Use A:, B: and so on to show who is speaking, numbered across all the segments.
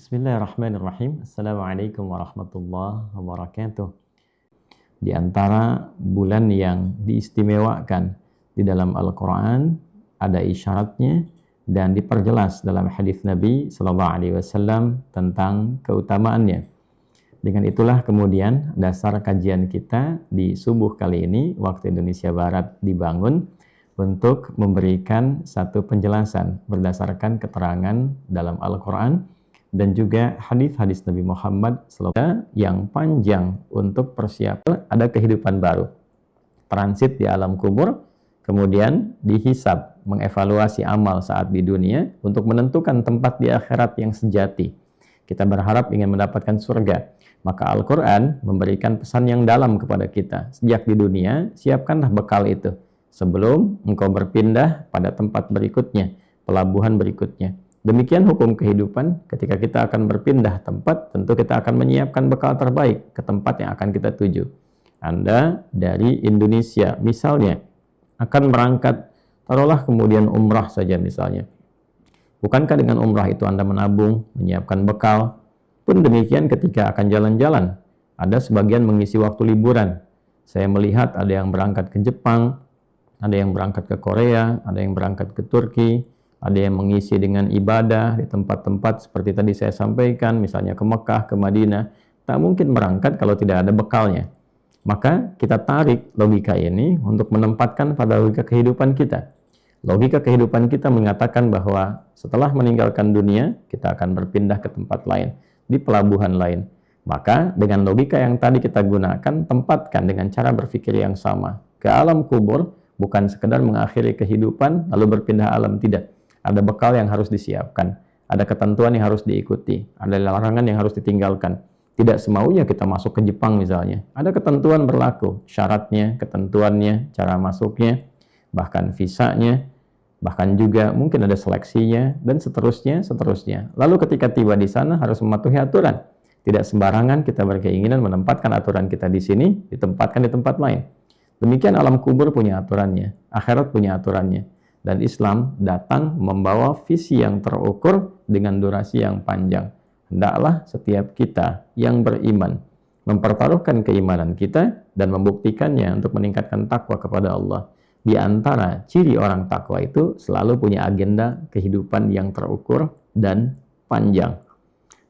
A: Bismillahirrahmanirrahim. Assalamualaikum warahmatullahi wabarakatuh. Di antara bulan yang diistimewakan di dalam Al-Quran, ada isyaratnya dan diperjelas dalam hadis Nabi Sallallahu Alaihi Wasallam tentang keutamaannya. Dengan itulah kemudian dasar kajian kita di subuh kali ini, waktu Indonesia Barat, dibangun untuk memberikan satu penjelasan berdasarkan keterangan dalam Al-Quran dan juga hadis-hadis Nabi Muhammad SAW yang panjang untuk persiapan ada kehidupan baru, transit di alam kubur, kemudian dihisab, mengevaluasi amal saat di dunia untuk menentukan tempat di akhirat yang sejati. Kita berharap ingin mendapatkan surga, maka Al-Quran memberikan pesan yang dalam kepada kita. Sejak di dunia, siapkanlah bekal itu sebelum engkau berpindah pada tempat berikutnya, pelabuhan berikutnya. Demikian hukum kehidupan. Ketika kita akan berpindah tempat, tentu kita akan menyiapkan bekal terbaik ke tempat yang akan kita tuju. Anda dari Indonesia misalnya akan berangkat, taruhlah kemudian umrah saja misalnya. Bukankah dengan umrah itu Anda menabung, menyiapkan bekal? Pun demikian ketika akan jalan-jalan, ada sebagian mengisi waktu liburan. Saya melihat ada yang berangkat ke Jepang, ada yang berangkat ke Korea, ada yang berangkat ke Turki, ada yang mengisi dengan ibadah di tempat-tempat seperti tadi saya sampaikan, misalnya ke Mekah, ke Madinah. Tak mungkin berangkat kalau tidak ada bekalnya. Maka kita tarik logika ini untuk menempatkan pada logika kehidupan kita. Logika kehidupan kita mengatakan bahwa setelah meninggalkan dunia, kita akan berpindah ke tempat lain, di pelabuhan lain. Maka dengan logika yang tadi kita gunakan, tempatkan dengan cara berpikir yang sama. Ke alam kubur, bukan sekedar mengakhiri kehidupan lalu berpindah alam, tidak. Ada bekal yang harus disiapkan, ada ketentuan yang harus diikuti, ada larangan yang harus ditinggalkan. Tidak semaunya kita masuk ke Jepang misalnya. Ada ketentuan berlaku, syaratnya, ketentuannya, cara masuknya, bahkan visanya, bahkan juga mungkin ada seleksinya, dan seterusnya, seterusnya. Lalu ketika tiba di sana harus mematuhi aturan. Tidak sembarangan kita berkeinginan menempatkan aturan kita di sini, ditempatkan di tempat lain. Demikian alam kubur punya aturannya, akhirat punya aturannya. Dan Islam datang membawa visi yang terukur dengan durasi yang panjang. Hendaklah setiap kita yang beriman mempertaruhkan keimanan kita dan membuktikannya untuk meningkatkan takwa kepada Allah. Di antara ciri orang takwa itu selalu punya agenda kehidupan yang terukur dan panjang.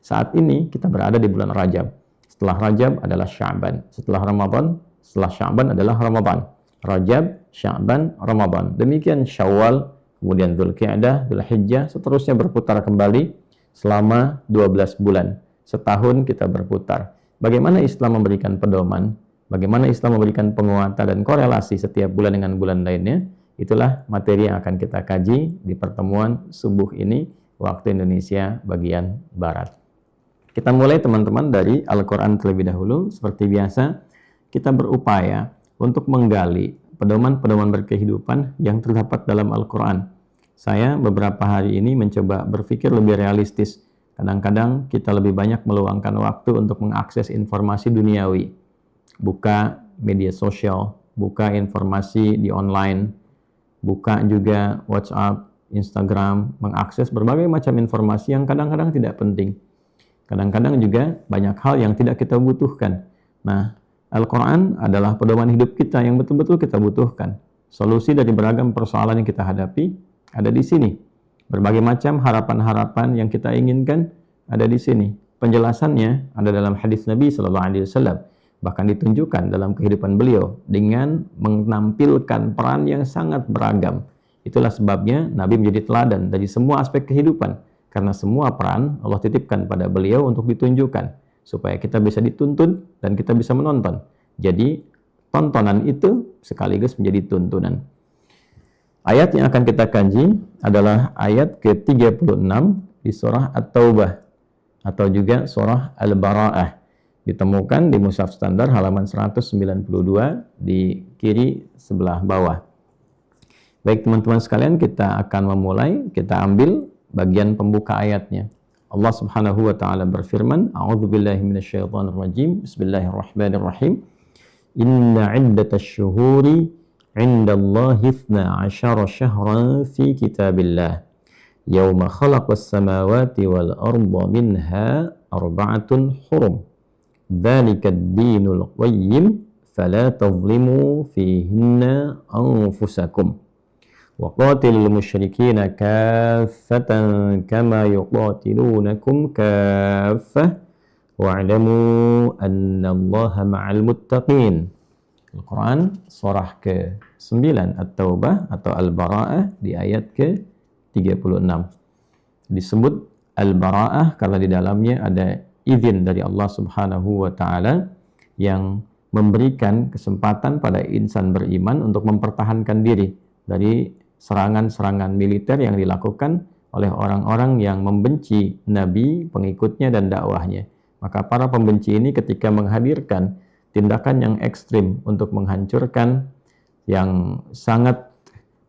A: Saat ini kita berada di bulan Rajab. Setelah Rajab adalah Sya'ban. Setelah Ramadan, setelah Sya'ban adalah Ramadan. Rajab, Sya'ban, Ramadan. Demikian Syawal, kemudian Dzulqa'dah, Dzulhijjah, seterusnya berputar kembali selama 12 bulan. Setahun kita berputar. Bagaimana Islam memberikan pedoman? Bagaimana Islam memberikan penguatan dan korelasi setiap bulan dengan bulan lainnya? Itulah materi yang akan kita kaji di pertemuan subuh ini, waktu Indonesia bagian Barat. Kita mulai teman-teman dari Al-Quran terlebih dahulu. Seperti biasa, kita berupaya untuk menggali pedoman-pedoman berkehidupan yang terdapat dalam Al-Quran. Saya beberapa hari ini mencoba berpikir lebih realistis. Kadang-kadang kita lebih banyak meluangkan waktu untuk mengakses informasi duniawi. Buka media sosial, buka informasi di online, buka juga WhatsApp, Instagram, mengakses berbagai macam informasi yang kadang-kadang tidak penting. Kadang-kadang juga banyak hal yang tidak kita butuhkan. Nah, Al-Quran adalah pedoman hidup kita yang betul-betul kita butuhkan. Solusi dari beragam persoalan yang kita hadapi ada di sini. Berbagai macam harapan-harapan yang kita inginkan ada di sini. Penjelasannya ada dalam hadis Nabi Sallallahu Alaihi Wasallam. Bahkan ditunjukkan dalam kehidupan beliau dengan menampilkan peran yang sangat beragam. Itulah sebabnya Nabi menjadi teladan dari semua aspek kehidupan. Karena semua peran Allah titipkan pada beliau untuk ditunjukkan, supaya kita bisa dituntun dan kita bisa menonton. Jadi, tontonan itu sekaligus menjadi tuntunan. Ayat yang akan kita kaji adalah ayat ke-36 di surah At-Taubah atau juga surah Al-Bara'ah. Ditemukan di mushaf standar halaman 192 di kiri sebelah bawah. Baik teman-teman sekalian, kita akan memulai, kita ambil bagian pembuka ayatnya. Allah Subhanahu wa taala berfirman, A'udzubillahi minasyaitonirrajim. Bismillahirrahmanirrahim. Inna 'iddatasy syuhuri 'indallahi 12 syahran fi kitabillah. yauma khalaqas samawati wal arda minha arba'atun hurum dzalika ad-dinul qayyim fala tadhlimu fihinna anfusakum wa qatilul musyrikina kaffatan kama yuqatilunakum kaffah wa'lamu annallaha ma'al muttaqin. Al-Quran surah ke-9 At-Taubah atau Al-Bara'ah di ayat ke-36. Disebut Al-Bara'ah karena di dalamnya ada izin dari Allah Subhanahu wa taala yang memberikan kesempatan pada insan beriman untuk mempertahankan diri dari serangan-serangan militer yang dilakukan oleh orang-orang yang membenci Nabi, pengikutnya dan dakwahnya. Maka para pembenci ini ketika menghadirkan tindakan yang ekstrim untuk menghancurkan yang sangat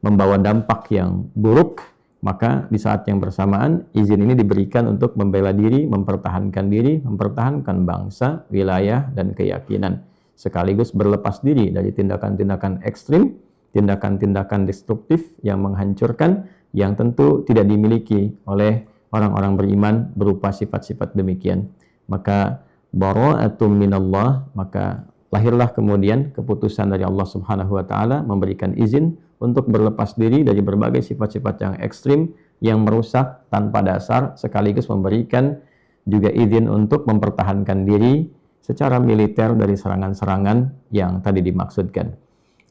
A: membawa dampak yang buruk, maka di saat yang bersamaan izin ini diberikan untuk membela diri, mempertahankan bangsa, wilayah, dan keyakinan, sekaligus berlepas diri dari tindakan-tindakan ekstrim, tindakan-tindakan destruktif yang menghancurkan, yang tentu tidak dimiliki oleh orang-orang beriman berupa sifat-sifat demikian. Maka bara'atum minallah, maka lahirlah kemudian keputusan dari Allah Subhanahu wa taala memberikan izin untuk berlepas diri dari berbagai sifat-sifat yang ekstrim yang merusak tanpa dasar, sekaligus memberikan juga izin untuk mempertahankan diri secara militer dari serangan-serangan yang tadi dimaksudkan.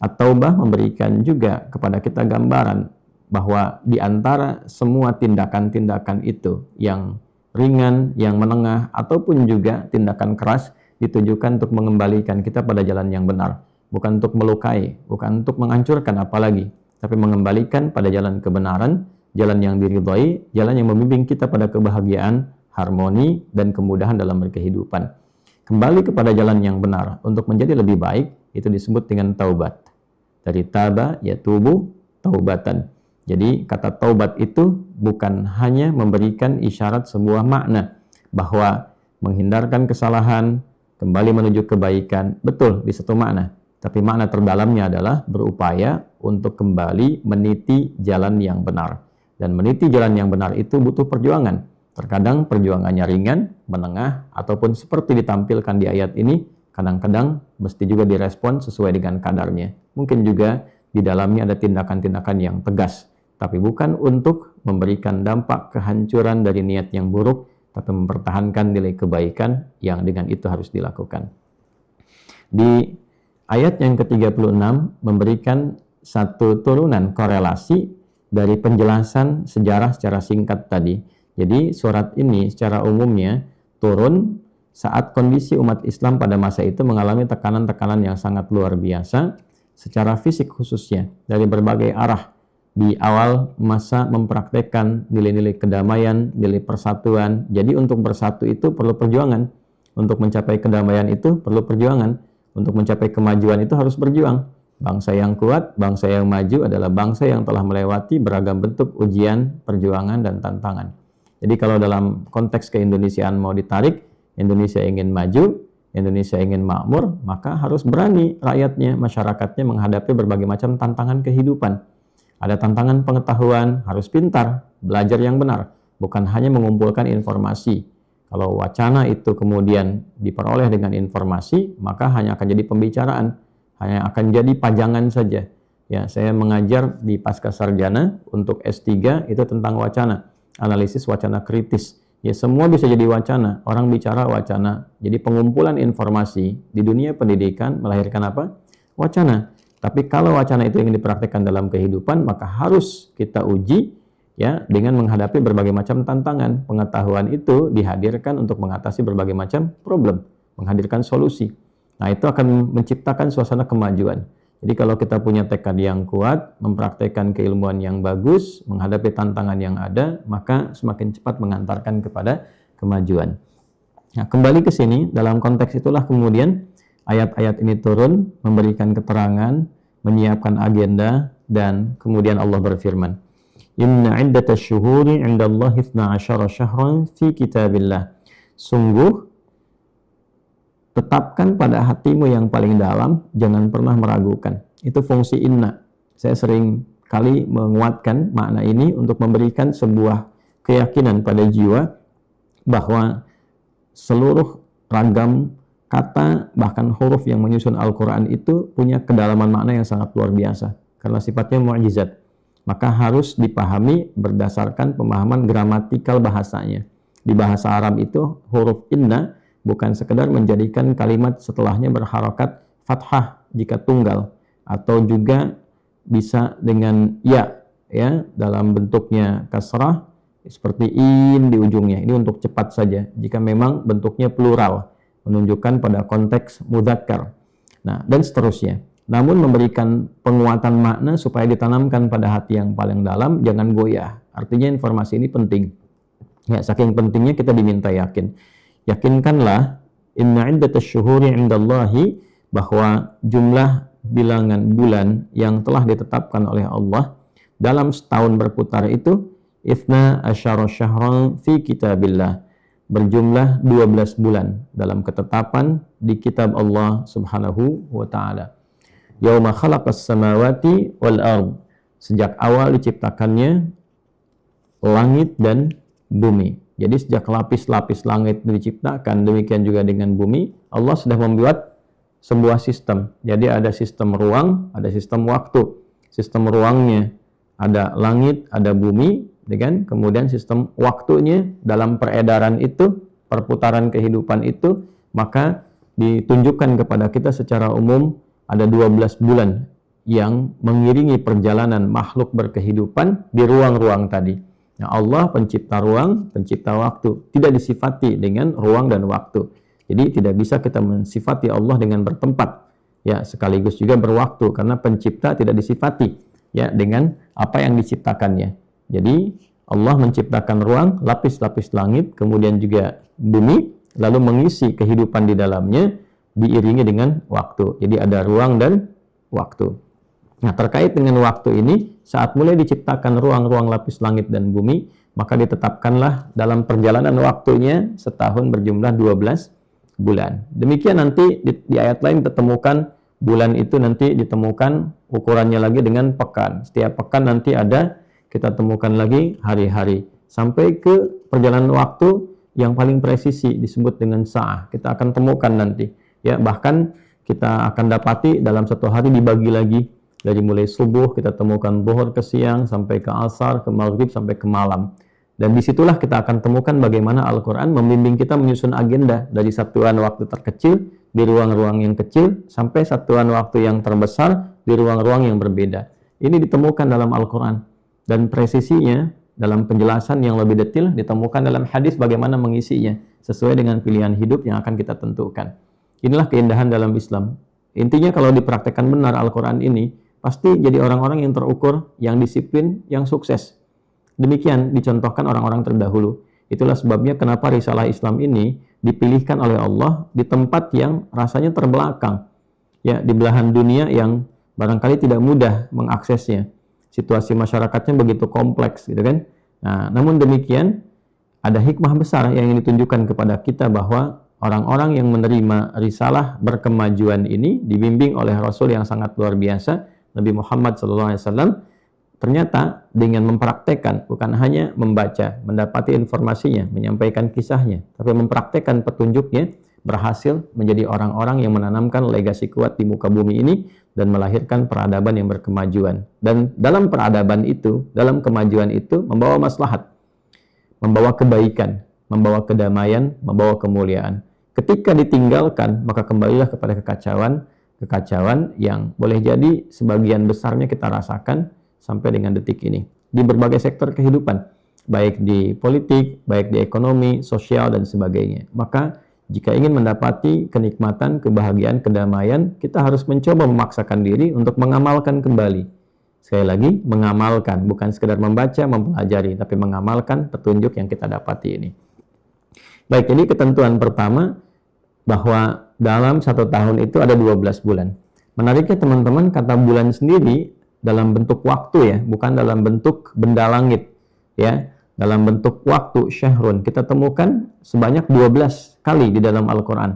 A: At-Taubah memberikan juga kepada kita gambaran bahwa di antara semua tindakan-tindakan itu yang ringan, yang menengah, ataupun juga tindakan keras ditujukan untuk mengembalikan kita pada jalan yang benar. Bukan untuk melukai, bukan untuk menghancurkan apalagi, tapi mengembalikan pada jalan kebenaran, jalan yang diridhai, jalan yang membimbing kita pada kebahagiaan, harmoni, dan kemudahan dalam berkehidupan. Kembali kepada jalan yang benar untuk menjadi lebih baik, itu disebut dengan taubat. Dari taba, yatubu, taubatan. Jadi kata taubat itu bukan hanya memberikan isyarat sebuah makna bahwa menghindarkan kesalahan, kembali menuju kebaikan, betul di satu makna. Tapi makna terdalamnya adalah berupaya untuk kembali meniti jalan yang benar. Dan meniti jalan yang benar itu butuh perjuangan. Terkadang perjuangannya ringan, menengah, ataupun seperti ditampilkan di ayat ini, kadang-kadang mesti juga direspon sesuai dengan kadarnya. Mungkin juga di dalamnya ada tindakan-tindakan yang tegas, tapi bukan untuk memberikan dampak kehancuran dari niat yang buruk, tapi mempertahankan nilai kebaikan yang dengan itu harus dilakukan. Di ayat yang ke-36 memberikan satu turunan korelasi dari penjelasan sejarah secara singkat tadi. Jadi surat ini secara umumnya turun saat kondisi umat Islam pada masa itu mengalami tekanan-tekanan yang sangat luar biasa, secara fisik khususnya, dari berbagai arah. Di awal masa mempraktekkan nilai-nilai kedamaian, nilai persatuan. Jadi untuk bersatu itu perlu perjuangan. Untuk mencapai kedamaian itu perlu perjuangan. Untuk mencapai kemajuan itu harus berjuang. Bangsa yang kuat, bangsa yang maju adalah bangsa yang telah melewati beragam bentuk ujian, perjuangan, dan tantangan. Jadi kalau dalam konteks keindonesiaan mau ditarik, Indonesia ingin maju, Indonesia ingin makmur, maka harus berani rakyatnya, masyarakatnya menghadapi berbagai macam tantangan kehidupan. Ada tantangan pengetahuan, harus pintar, belajar yang benar, bukan hanya mengumpulkan informasi. Kalau wacana itu kemudian diperoleh dengan informasi, maka hanya akan jadi pembicaraan, hanya akan jadi pajangan saja. Ya, saya mengajar di Pascasarjana untuk S3 itu tentang wacana, analisis wacana kritis. Ya, semua bisa jadi wacana, orang bicara wacana. Jadi pengumpulan informasi di dunia pendidikan melahirkan apa? Wacana. Tapi kalau wacana itu ingin dipraktikkan dalam kehidupan, maka harus kita uji ya dengan menghadapi berbagai macam tantangan. Pengetahuan itu dihadirkan untuk mengatasi berbagai macam problem, menghadirkan solusi. Nah, itu akan menciptakan suasana kemajuan. Jadi kalau kita punya tekad yang kuat, mempraktekkan keilmuan yang bagus, menghadapi tantangan yang ada, maka semakin cepat mengantarkan kepada kemajuan. Nah, kembali ke sini, dalam konteks itulah kemudian ayat-ayat ini turun, memberikan keterangan, menyiapkan agenda, dan kemudian Allah berfirman, Inna iddatash syuhuri indallahi 12 syahran fi kitabillah. Sungguh, tetapkan pada hatimu yang paling dalam, jangan pernah meragukan. Itu fungsi inna. Saya sering kali menguatkan makna ini untuk memberikan sebuah keyakinan pada jiwa bahwa seluruh ragam kata bahkan huruf yang menyusun Al-Quran itu punya kedalaman makna yang sangat luar biasa karena sifatnya mu'jizat. Maka harus dipahami berdasarkan pemahaman gramatikal bahasanya. Di bahasa Arab itu huruf inna bukan sekedar menjadikan kalimat setelahnya berharokat fathah jika tunggal, atau juga bisa dengan ya dalam bentuknya kasrah seperti in di ujungnya. Ini untuk cepat saja. Jika memang bentuknya plural, menunjukkan pada konteks mudzakkar. Nah, dan seterusnya. Namun memberikan penguatan makna supaya ditanamkan pada hati yang paling dalam, jangan goyah. Artinya informasi ini penting. Ya, saking pentingnya kita diminta yakin. Yakinkanlah inna iddatash syuhuri 'indallahi, bahwa jumlah bilangan bulan yang telah ditetapkan oleh Allah dalam setahun berputar itu itsna asyara syahran fi kitabillah, berjumlah 12 bulan dalam ketetapan di kitab Allah Subhanahu wa taala. Yauma khalaqas samawati wal ard, sejak awal diciptakannya langit dan bumi. Jadi sejak lapis-lapis langit diciptakan, demikian juga dengan bumi, Allah sudah membuat sebuah sistem. Jadi ada sistem ruang, ada sistem waktu. Sistem ruangnya ada langit, ada bumi, kan? Kemudian sistem waktunya dalam peredaran itu, perputaran kehidupan itu, maka ditunjukkan kepada kita secara umum ada 12 bulan yang mengiringi perjalanan makhluk berkehidupan di ruang-ruang tadi. Nah, Allah pencipta ruang, pencipta waktu, tidak disifati dengan ruang dan waktu. Jadi tidak bisa kita mensifati Allah dengan bertempat, ya, sekaligus juga berwaktu, karena pencipta tidak disifati ya dengan apa yang diciptakannya. Jadi Allah menciptakan ruang, lapis-lapis langit, kemudian juga bumi, lalu mengisi kehidupan di dalamnya diiringi dengan waktu. Jadi ada ruang dan waktu. Nah, terkait dengan waktu ini, saat mulai diciptakan ruang-ruang lapis langit dan bumi, maka ditetapkanlah dalam perjalanan waktunya setahun berjumlah 12 bulan. Demikian nanti di ayat lain ditemukan bulan itu nanti ditemukan ukurannya lagi dengan pekan. Setiap pekan nanti ada, kita temukan lagi hari-hari. Sampai ke perjalanan waktu yang paling presisi disebut dengan sa'ah. Kita akan temukan nanti. Ya, bahkan kita akan dapati dalam satu hari dibagi lagi. Dari mulai subuh kita temukan zuhur ke siang, sampai ke asar, ke maghrib, sampai ke malam. Dan disitulah kita akan temukan bagaimana Al-Quran membimbing kita menyusun agenda dari satuan waktu terkecil di ruang-ruang yang kecil sampai satuan waktu yang terbesar di ruang-ruang yang berbeda. Ini ditemukan dalam Al-Quran. Dan presisinya dalam penjelasan yang lebih detail ditemukan dalam hadis bagaimana mengisinya sesuai dengan pilihan hidup yang akan kita tentukan. Inilah keindahan dalam Islam. Intinya kalau dipraktekkan benar Al-Quran ini, pasti jadi orang-orang yang terukur, yang disiplin, yang sukses. Demikian dicontohkan orang-orang terdahulu. Itulah sebabnya kenapa risalah Islam ini dipilihkan oleh Allah di tempat yang rasanya terbelakang. Ya, di belahan dunia yang barangkali tidak mudah mengaksesnya. Situasi masyarakatnya begitu kompleks, gitu kan. Nah, namun demikian ada hikmah besar yang ingin ditunjukkan kepada kita bahwa orang-orang yang menerima risalah berkemajuan ini dibimbing oleh Rasul yang sangat luar biasa, Nabi Muhammad SAW, ternyata dengan mempraktekkan, bukan hanya membaca, mendapati informasinya, menyampaikan kisahnya, tapi mempraktekkan petunjuknya, berhasil menjadi orang-orang yang menanamkan legasi kuat di muka bumi ini dan melahirkan peradaban yang berkemajuan. Dan dalam peradaban itu, dalam kemajuan itu, membawa maslahat, membawa kebaikan, membawa kedamaian, membawa kemuliaan. Ketika ditinggalkan, maka kembalilah kepada kekacauan yang boleh jadi sebagian besarnya kita rasakan sampai dengan detik ini di berbagai sektor kehidupan, baik di politik, baik di ekonomi, sosial, dan sebagainya. Maka jika ingin mendapati kenikmatan, kebahagiaan, kedamaian, kita harus mencoba memaksakan diri untuk mengamalkan kembali. Sekali lagi, mengamalkan, bukan sekedar membaca, mempelajari, tapi mengamalkan petunjuk yang kita dapati ini. Baik, ini ketentuan pertama, bahwa dalam satu tahun itu ada 12 bulan. Menariknya teman-teman, kata bulan sendiri dalam bentuk waktu ya, bukan dalam bentuk benda langit ya, dalam bentuk waktu syahrun kita temukan sebanyak 12 kali di dalam Al-Quran.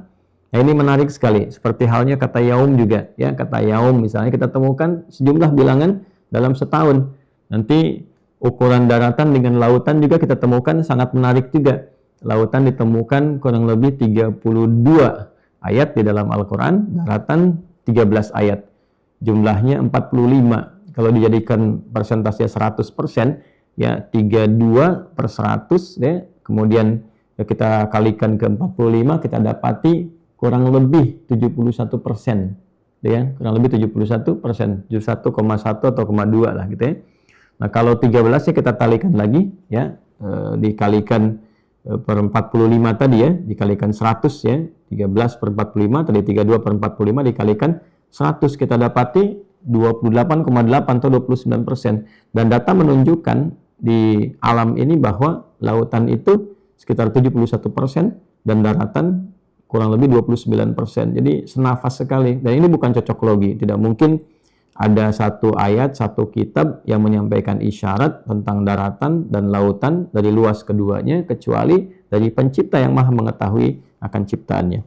A: Nah, ini menarik sekali, seperti halnya kata yaum juga ya, kata yaum misalnya kita temukan sejumlah bilangan dalam setahun. Nanti ukuran daratan dengan lautan juga kita temukan sangat menarik juga. Lautan ditemukan kurang lebih 32 ayat di dalam Al-Quran, daratan 13 ayat. Jumlahnya 45. Kalau dijadikan persentase 100%, ya 32 per 100, ya. Kemudian ya, kita kalikan ke 45, kita dapati kurang lebih 71%. Ya, kurang lebih 71%, 71,1 atau 0,2 lah gitu ya. Nah, kalau 13 ya kita kalikan lagi, ya, dikalikan per 45 tadi ya, dikalikan 100 ya, 13 per 45 tadi 32 per 45 dikalikan 100, kita dapati 28,8 atau 29%. Dan data menunjukkan di alam ini bahwa lautan itu sekitar 71% dan daratan kurang lebih 29%. Jadi senafas sekali. Dan ini bukan cocok logi, tidak mungkin ada satu ayat, satu kitab yang menyampaikan isyarat tentang daratan dan lautan dari luas keduanya, kecuali dari pencipta yang maha mengetahui akan ciptaannya.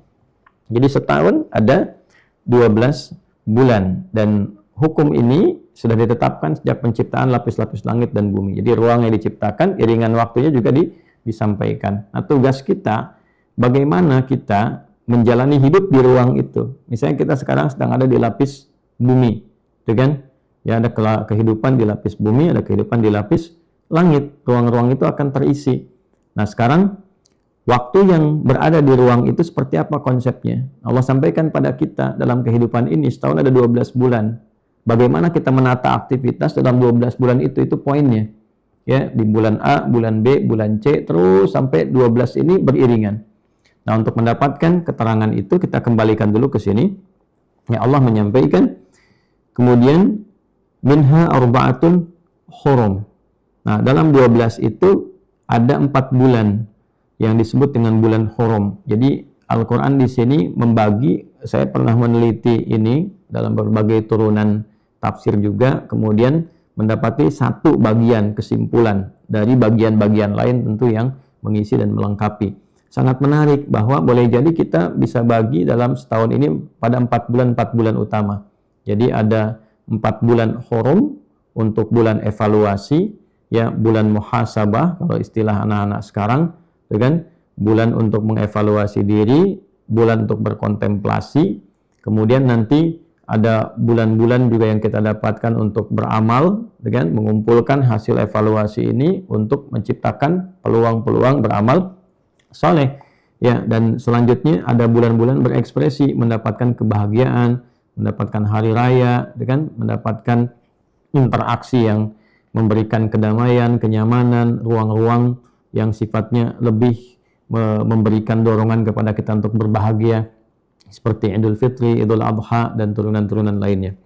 A: Jadi setahun ada 12 bulan. Dan hukum ini sudah ditetapkan sejak penciptaan lapis-lapis langit dan bumi. Jadi ruang yang diciptakan, iringan waktunya juga disampaikan. Nah, tugas kita, bagaimana kita menjalani hidup di ruang itu. Misalnya kita sekarang sedang ada di lapis bumi. Itu kan, ya ada kehidupan di lapis bumi, ada kehidupan di lapis langit. Ruang-ruang itu akan terisi. Nah, sekarang waktu yang berada di ruang itu seperti apa konsepnya? Allah sampaikan pada kita dalam kehidupan ini setahun ada 12 bulan. Bagaimana kita menata aktivitas dalam 12 bulan itu poinnya. Ya, di bulan A, bulan B, bulan C, terus sampai 12 ini beriringan. Nah, untuk mendapatkan keterangan itu kita kembalikan dulu ke sini. Ya, Allah menyampaikan kemudian minha arba'atun hurum. Nah, dalam 12 itu ada 4 bulan yang disebut dengan bulan hurum. Jadi Al-Quran di sini membagi, saya pernah meneliti ini dalam berbagai turunan tafsir juga, kemudian mendapati satu bagian kesimpulan dari bagian-bagian lain tentu yang mengisi dan melengkapi. Sangat menarik bahwa boleh jadi kita bisa bagi dalam setahun ini pada 4 bulan utama. Jadi ada 4 bulan hurum untuk bulan evaluasi, ya, bulan muhasabah kalau istilah anak-anak sekarang, kan? Bulan untuk mengevaluasi diri, bulan untuk berkontemplasi, kemudian nanti ada bulan-bulan juga yang kita dapatkan untuk beramal, kan? Mengumpulkan hasil evaluasi ini untuk menciptakan peluang-peluang beramal soleh, ya. Dan selanjutnya ada bulan-bulan berekspresi, mendapatkan kebahagiaan, mendapatkan hari raya, kan? Mendapatkan interaksi yang memberikan kedamaian, kenyamanan, ruang-ruang yang sifatnya lebih memberikan dorongan kepada kita untuk berbahagia, seperti Idul Fitri, Idul Adha, dan turunan-turunan lainnya.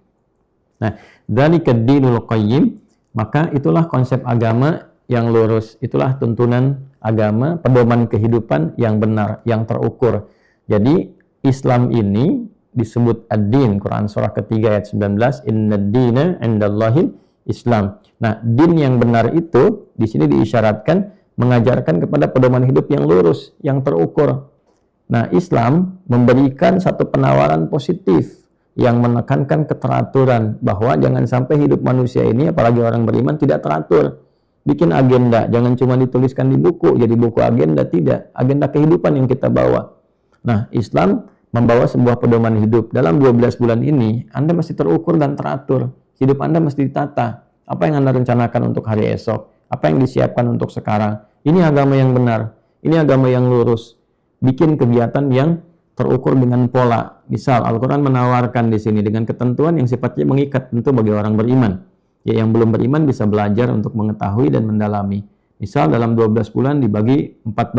A: Nah, dzalika dinul qayyim, maka itulah konsep agama yang lurus, itulah tuntunan agama, pedoman kehidupan yang benar, yang terukur. Jadi Islam ini disebut ad-din, Quran surah ketiga ayat 19, innad dina indallahil Islam. Nah, din yang benar itu di sini diisyaratkan mengajarkan kepada pedoman hidup yang lurus, yang terukur. Nah, Islam memberikan satu penawaran positif yang menekankan keteraturan, bahwa jangan sampai hidup manusia ini, apalagi orang beriman, tidak teratur. Bikin agenda, jangan cuma dituliskan di buku, jadi buku agenda, tidak. Agenda kehidupan yang kita bawa. Nah, Islam membawa sebuah pedoman hidup. Dalam 12 bulan ini, Anda mesti terukur dan teratur. Hidup Anda mesti ditata. Apa yang Anda rencanakan untuk hari esok? Apa yang disiapkan untuk sekarang? Ini agama yang benar. Ini agama yang lurus. Bikin kegiatan yang terukur dengan pola. Misal, Al-Quran menawarkan di sini dengan ketentuan yang sifatnya mengikat tentu bagi orang beriman. Ya, yang belum beriman bisa belajar untuk mengetahui dan mendalami. Misal, dalam 12 bulan dibagi 4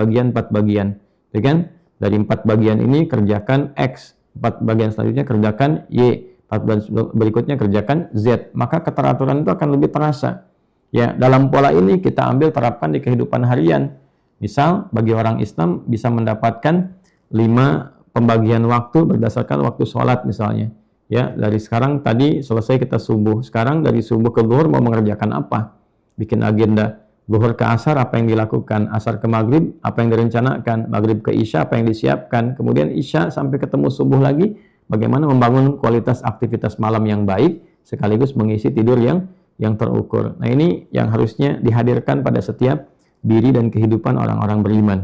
A: bagian. Ya kan? Dari 4 bagian ini kerjakan X, 4 bagian selanjutnya kerjakan Y, 4 bagian berikutnya kerjakan Z. Maka keteraturan itu akan lebih terasa. Ya, dalam pola ini kita ambil terapkan di kehidupan harian. Misal, bagi orang Islam bisa mendapatkan 5 pembagian waktu berdasarkan waktu sholat misalnya. Ya, dari sekarang tadi selesai kita subuh. Sekarang dari subuh ke zuhur mau mengerjakan apa? Bikin agenda. Zuhur ke asar apa yang dilakukan, asar ke maghrib apa yang direncanakan, maghrib ke isya apa yang disiapkan, kemudian isya sampai ketemu subuh lagi, bagaimana membangun kualitas aktivitas malam yang baik sekaligus mengisi tidur yang yang terukur. Nah, ini yang harusnya dihadirkan pada setiap diri dan kehidupan orang-orang beriman.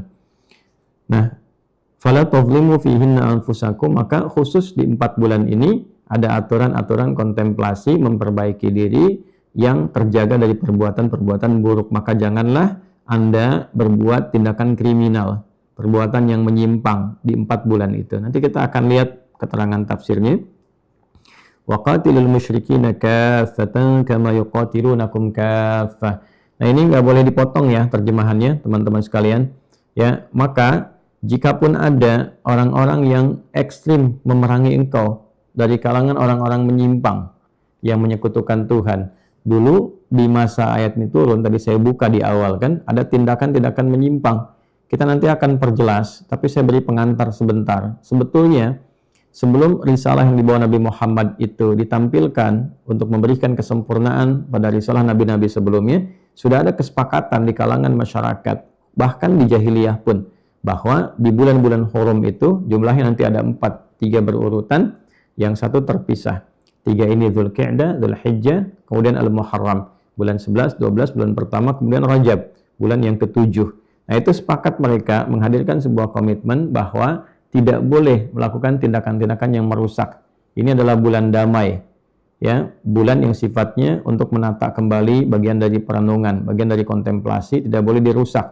A: Nah, fala tadhlimu fihinna anfusakum, maka khusus di 4 bulan ini ada aturan-aturan kontemplasi memperbaiki diri yang terjaga dari perbuatan-perbuatan buruk. Maka janganlah Anda berbuat tindakan kriminal, perbuatan yang menyimpang di 4 bulan itu. Nanti kita akan lihat keterangan tafsirnya. Waqatilul musyrikina kaffatan kama yuqatilunakum kaffah. Nah, ini nggak boleh dipotong ya terjemahannya, teman-teman sekalian. Ya, maka jikapun ada orang-orang yang ekstrim memerangi engkau dari kalangan orang-orang menyimpang yang menyekutukan Tuhan. Dulu di masa ayat ini turun, tadi saya buka di awal kan, ada tindakan-tindakan menyimpang. Kita nanti akan perjelas, tapi saya beri pengantar sebentar. Sebetulnya sebelum risalah yang dibawa Nabi Muhammad itu ditampilkan untuk memberikan kesempurnaan pada risalah nabi-nabi sebelumnya, sudah ada kesepakatan di kalangan masyarakat, bahkan di jahiliyah pun, bahwa di bulan-bulan hurum itu jumlahnya nanti ada 4, 3 berurutan, yang satu terpisah. 3 ini Dzulqa'dah, Dzulhijjah, kemudian Al-Muharram, bulan 11, 12, bulan pertama, kemudian Rajab, bulan yang ke-7. Nah, itu sepakat mereka menghadirkan sebuah komitmen bahwa tidak boleh melakukan tindakan-tindakan yang merusak. Ini adalah bulan damai, ya, bulan yang sifatnya untuk menata kembali bagian dari perenungan, bagian dari kontemplasi, tidak boleh dirusak.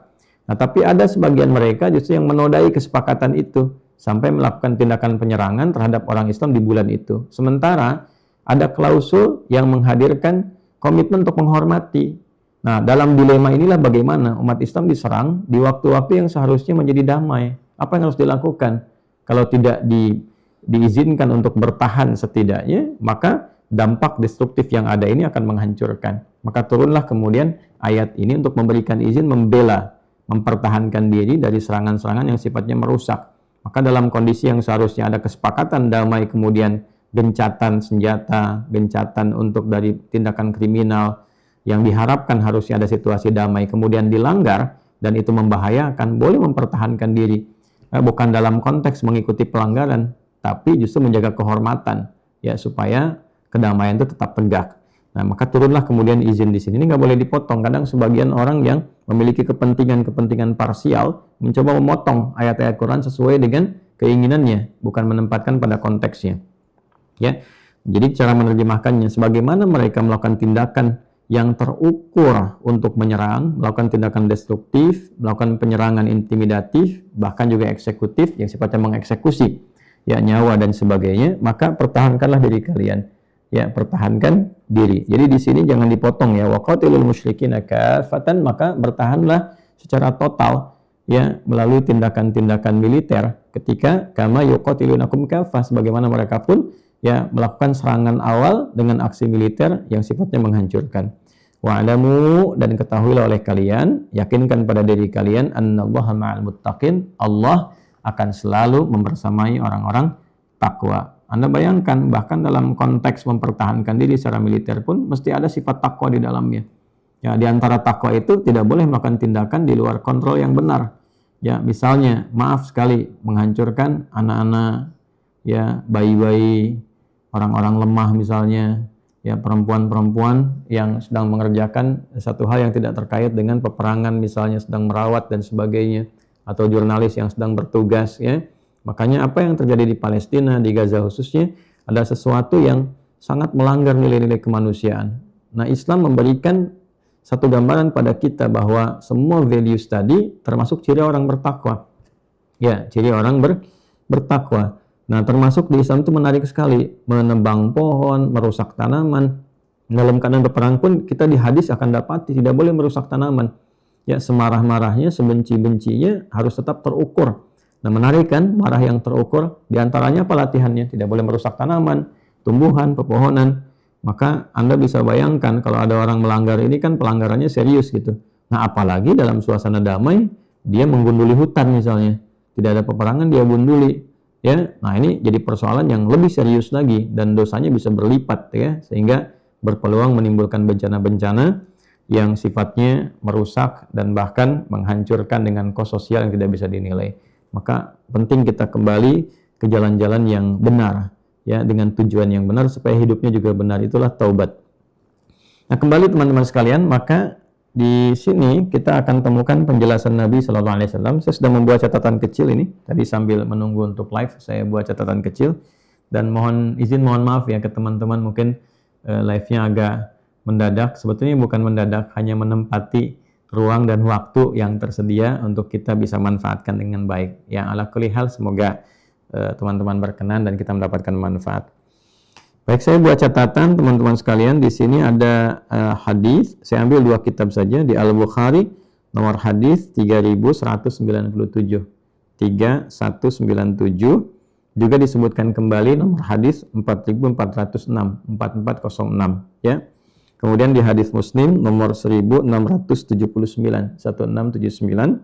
A: Nah, tapi ada sebagian mereka justru yang menodai kesepakatan itu sampai melakukan tindakan penyerangan terhadap orang Islam di bulan itu. Sementara ada klausul yang menghadirkan komitmen untuk menghormati. Nah, dalam dilema inilah bagaimana umat Islam diserang di waktu-waktu yang seharusnya menjadi damai. Apa yang harus dilakukan? Kalau tidak diizinkan untuk bertahan setidaknya, maka dampak destruktif yang ada ini akan menghancurkan. Maka turunlah kemudian ayat ini untuk memberikan izin membela, mempertahankan diri dari serangan-serangan yang sifatnya merusak. Maka dalam kondisi yang seharusnya ada kesepakatan damai, kemudian gencatan senjata, gencatan untuk dari tindakan kriminal yang diharapkan harusnya ada situasi damai, kemudian dilanggar dan itu membahayakan, boleh mempertahankan diri. Bukan dalam konteks mengikuti pelanggaran, tapi justru menjaga kehormatan, ya, supaya kedamaian itu tetap tegak. Nah, maka turunlah kemudian izin di sini. Ini nggak boleh dipotong. Kadang sebagian orang yang memiliki kepentingan parsial mencoba memotong ayat-ayat Quran sesuai dengan keinginannya, bukan menempatkan pada konteksnya. Ya, jadi cara menerjemahkannya, sebagaimana mereka melakukan tindakan yang terukur untuk menyerang, melakukan tindakan destruktif, melakukan penyerangan intimidatif, bahkan juga eksekutif yang sifatnya mengeksekusi, ya, nyawa dan sebagainya, maka pertahankanlah diri kalian. Ya, pertahankan diri. Jadi di sini jangan dipotong ya. Waqatilul musyrikina kaffatan, maka bertahanlah secara total ya melalui tindakan-tindakan militer ketika kama yuqatilunakum kaffah, sebagaimana mereka pun ya melakukan serangan awal dengan aksi militer yang sifatnya menghancurkan. Wa'lamu, dan ketahuilah oleh kalian, yakinkan pada diri kalian, annallaha ma'al muttaqin, Allah akan selalu membersamai orang-orang takwa. Anda bayangkan, bahkan dalam konteks mempertahankan diri secara militer pun mesti ada sifat takwa di dalamnya. Ya, di antara takwa itu tidak boleh melakukan tindakan di luar kontrol yang benar. Ya, misalnya, maaf sekali, menghancurkan anak-anak, ya, bayi-bayi, orang-orang lemah misalnya, ya, perempuan-perempuan yang sedang mengerjakan satu hal yang tidak terkait dengan peperangan, misalnya sedang merawat dan sebagainya, atau jurnalis yang sedang bertugas, ya. Makanya apa yang terjadi di Palestina, di Gaza khususnya, ada sesuatu yang sangat melanggar nilai-nilai kemanusiaan. Nah, Islam memberikan satu gambaran pada kita bahwa semua values tadi termasuk ciri orang bertakwa. Ya, ciri orang bertakwa. Nah, termasuk di Islam itu menarik sekali, menebang pohon, merusak tanaman. Dalam keadaan berperang pun kita di hadis akan dapati tidak boleh merusak tanaman. Ya, semarah-marahnya, sebenci-bencinya harus tetap terukur. Nah, menarik kan, marah yang terukur, diantaranya apa latihannya? Tidak boleh merusak tanaman, tumbuhan, pepohonan. Maka Anda bisa bayangkan kalau ada orang melanggar ini kan pelanggarannya serius gitu. Nah, apalagi dalam suasana damai, dia menggunduli hutan misalnya. Tidak ada peperangan, dia gunduli. Ya, nah ini jadi persoalan yang lebih serius lagi dan dosanya bisa berlipat ya, sehingga berpeluang menimbulkan bencana-bencana yang sifatnya merusak dan bahkan menghancurkan dengan kos sosial yang tidak bisa dinilai. Maka penting kita kembali ke jalan-jalan yang benar, ya, dengan tujuan yang benar supaya hidupnya juga benar. Itulah taubat. Nah, kembali teman-teman sekalian, maka di sini kita akan temukan penjelasan Nabi Shallallahu Alaihi Wasallam. Saya sudah membuat catatan kecil ini. Tadi sambil menunggu untuk live, saya buat catatan kecil. Dan mohon maaf ya ke teman-teman, mungkin live-nya agak mendadak. Sebetulnya bukan mendadak, hanya menempati ruang dan waktu yang tersedia untuk kita bisa manfaatkan dengan baik. Yang ala kulli hal, semoga teman-teman berkenan dan kita mendapatkan manfaat. Baik, saya buat catatan teman-teman sekalian. Di sini ada hadis. Saya ambil 2 kitab saja. Di Al-Bukhari nomor hadis 3197. 3197. Juga disebutkan kembali nomor hadis 4406, 4406 ya. Kemudian di hadis Muslim nomor 1679, 1679.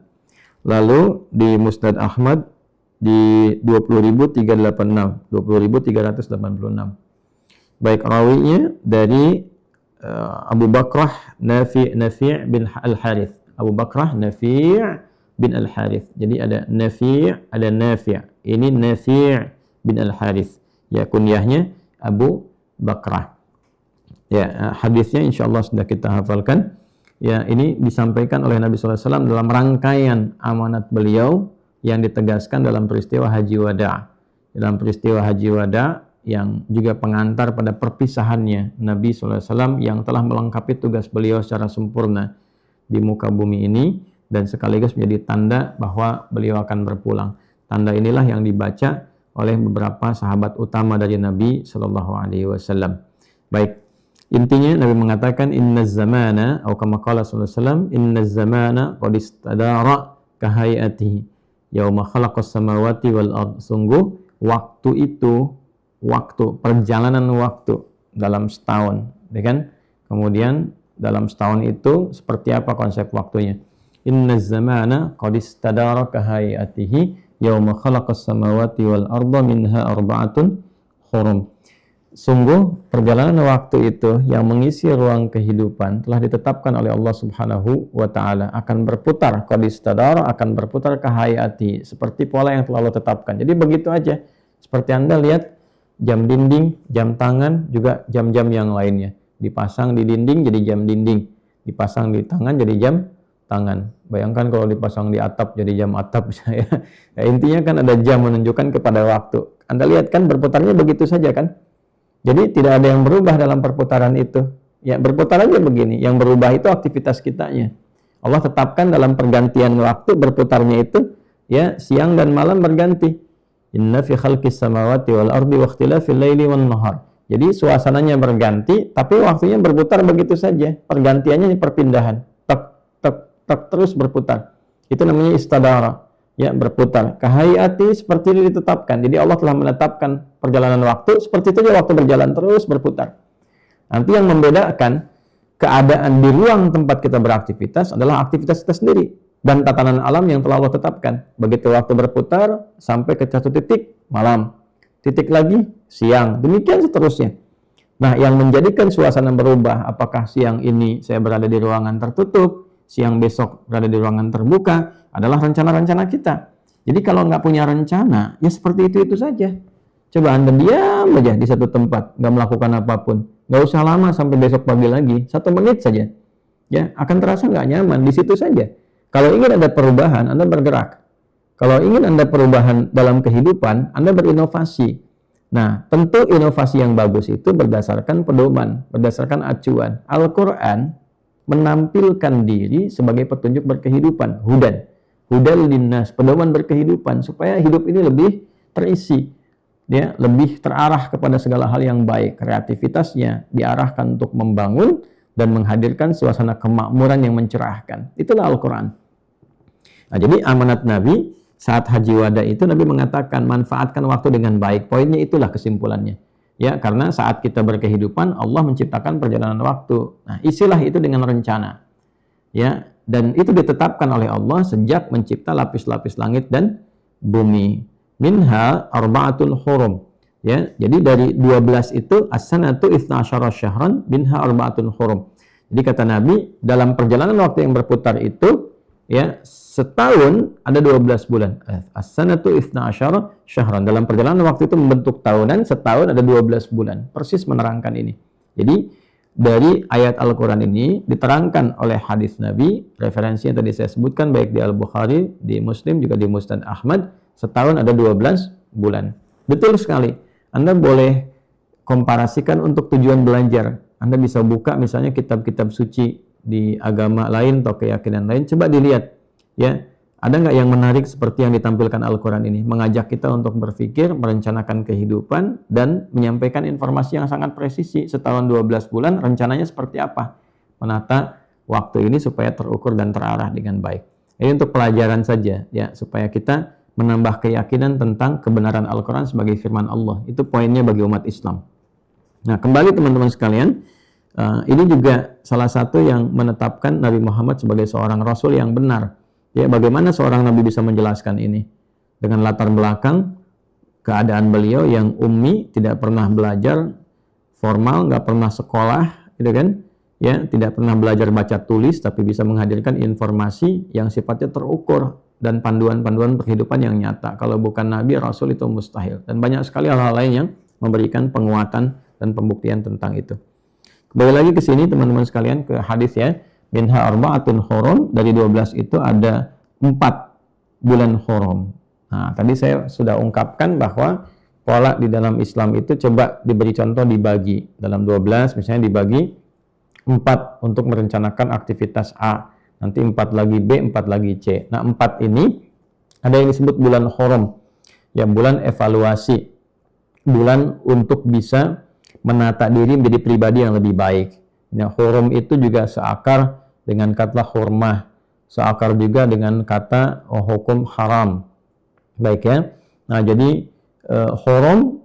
A: Lalu di Musnad Ahmad di 20.386, 20.386. Baik, rawinya dari Abu Bakrah Nafi' bin Al-Harith. Abu Bakrah Nafi' bin Al-Harith. Jadi ada Nafi', ada Nafi'. Ini Nafi' bin Al-Harith. Ya, kunyahnya Abu Bakrah. Ya, hadisnya insyaallah sudah kita hafalkan. Ya, ini disampaikan oleh Nabi SAW dalam rangkaian amanat beliau yang ditegaskan dalam peristiwa Haji Wada'. Dalam peristiwa Haji Wada' yang juga pengantar pada perpisahannya Nabi SAW yang telah melengkapi tugas beliau secara sempurna di muka bumi ini dan sekaligus menjadi tanda bahwa beliau akan berpulang. Tanda inilah yang dibaca oleh beberapa sahabat utama dari Nabi SAW. Baik, intinya Nabi mengatakan inna zamana atau kama qala sallallahu alaihi wasallam inna zamana qad istadara kahayatihi yauma khalaqas samawati wal ard. Sungguh waktu itu, perjalanan waktu dalam setahun, ya kan? Kemudian dalam setahun itu seperti apa konsep waktunya? Inna zamana qad istadara kahayatihi yauma khalaqas samawati wal arda minha arba'atun hurum. Sungguh perjalanan waktu itu yang mengisi ruang kehidupan telah ditetapkan oleh Allah Subhanahu wa taala, akan berputar, qad istadara, akan berputar kahayati, seperti pola yang telah Allah tetapkan. Jadi begitu aja. Seperti Anda lihat jam dinding, jam tangan, juga jam-jam yang lainnya. Dipasang di dinding jadi jam dinding, dipasang di tangan jadi jam tangan. Bayangkan kalau dipasang di atap jadi jam atap. Ya, intinya kan ada jam menunjukkan kepada waktu. Anda lihat kan berputarnya begitu saja kan? Jadi tidak ada yang berubah dalam perputaran itu. Ya, berputar aja begini. Yang berubah itu aktivitas kitanya. Allah tetapkan dalam pergantian waktu berputarnya itu, ya, siang dan malam berganti. Inna fi khalqis samawati wal ardi wa ikhtilafil laili wan nahar. Jadi suasananya berganti, tapi waktunya berputar begitu saja. Pergantiannya perpindahan. Tak tak tak terus berputar. Itu namanya istadara. Ya, berputar. Kahayati seperti ini ditetapkan. Jadi Allah telah menetapkan perjalanan waktu seperti itu aja, waktu berjalan terus berputar. Nanti yang membedakan keadaan di ruang tempat kita beraktivitas adalah aktivitas kita sendiri dan tatanan alam yang telah Allah tetapkan. Begitu waktu berputar sampai ke satu titik malam, titik lagi siang, demikian seterusnya. Nah, yang menjadikan suasana berubah, apakah siang ini saya berada di ruangan tertutup, siang besok berada di ruangan terbuka, adalah rencana-rencana kita. Jadi kalau nggak punya rencana, ya seperti itu saja. Coba Anda diam aja di satu tempat, nggak melakukan apapun, nggak usah lama sampai besok pagi lagi, 1 menit saja, ya akan terasa nggak nyaman di situ saja. Kalau ingin ada perubahan, Anda bergerak. Kalau ingin Anda perubahan dalam kehidupan, Anda berinovasi. Nah, tentu inovasi yang bagus itu berdasarkan pedoman, berdasarkan acuan. Al-Quran menampilkan diri sebagai petunjuk berkehidupan, hudal linnas, pedoman berkehidupan, supaya hidup ini lebih terisi, ya, lebih terarah kepada segala hal yang baik. Kreativitasnya diarahkan untuk membangun dan menghadirkan suasana kemakmuran yang mencerahkan. Itulah Al-Quran. Nah, jadi amanat Nabi saat Haji Wada itu Nabi mengatakan manfaatkan waktu dengan baik. Poinnya itulah kesimpulannya. Ya, karena saat kita berkehidupan Allah menciptakan perjalanan waktu. Nah, isilah itu dengan rencana. Ya, dan itu ditetapkan oleh Allah sejak mencipta lapis-lapis langit dan bumi. Minha arba'atul hurum. Ya, jadi dari 12 itu as-sanatu 12 syahran minha arba'atul hurum. Jadi kata Nabi, dalam perjalanan waktu yang berputar itu, ya, setahun ada 12 bulan. As-sanatu 12 syahran. Dalam perjalanan waktu itu membentuk tahunan, setahun ada 12 bulan. Persis menerangkan ini. Jadi dari ayat Al-Quran ini diterangkan oleh hadis Nabi, referensi yang tadi saya sebutkan baik di Al-Bukhari, di Muslim, juga di Musnad Ahmad, setahun ada 12 bulan. Betul sekali. Anda boleh komparasikan untuk tujuan belajar. Anda bisa buka misalnya kitab-kitab suci di agama lain atau keyakinan lain, coba dilihat. Ya, ada nggak yang menarik seperti yang ditampilkan Al-Quran ini? Mengajak kita untuk berpikir, merencanakan kehidupan, dan menyampaikan informasi yang sangat presisi. Setahun 12 bulan, rencananya seperti apa? Menata waktu ini supaya terukur dan terarah dengan baik. Ini untuk pelajaran saja, ya, supaya kita menambah keyakinan tentang kebenaran Al-Quran sebagai firman Allah. Itu poinnya bagi umat Islam. Nah, kembali teman-teman sekalian, ini juga salah satu yang menetapkan Nabi Muhammad sebagai seorang Rasul yang benar. Ya, bagaimana seorang Nabi bisa menjelaskan ini? Dengan latar belakang keadaan beliau yang ummi, tidak pernah belajar formal, nggak pernah sekolah, gitu kan? Ya, tidak pernah belajar baca tulis, tapi bisa menghadirkan informasi yang sifatnya terukur dan panduan-panduan kehidupan yang nyata. Kalau bukan Nabi, Rasul itu mustahil. Dan banyak sekali hal-hal lain yang memberikan penguatan dan pembuktian tentang itu. Kembali lagi ke sini teman-teman sekalian, ke hadis ya. Minha arba'atun hurum, dari 12 itu ada 4 bulan hurum. Nah, tadi saya sudah ungkapkan bahwa pola di dalam Islam itu coba diberi contoh, dibagi. Dalam 12 misalnya dibagi 4 untuk merencanakan aktivitas A. Nanti 4 lagi B, 4 lagi C. Nah, 4 ini ada yang disebut bulan hurum. Ya, bulan evaluasi. Bulan untuk bisa menata diri menjadi pribadi yang lebih baik. Nah, hurum itu juga seakar dengan kata hurmah, seakar juga dengan kata hukum haram. Baik ya. Nah, jadi hurum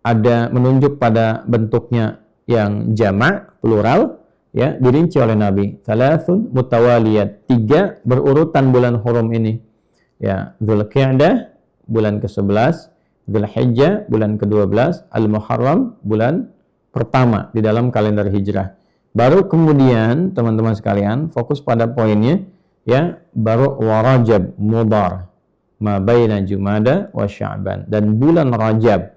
A: ada menunjuk pada bentuknya yang jamak, plural, ya, dirinci oleh Nabi. Thalathun mutawaliyat, 3 berurutan bulan hurum ini. Ya, Dzulqa'dah bulan ke-11, Dzulhijjah bulan ke-12, Al-Muharram bulan pertama di dalam kalender hijrah. Baru kemudian teman-teman sekalian fokus pada poinnya, ya, baru Rajab Mudhar ma baina Jumada wa Sya'ban, dan bulan Rajab,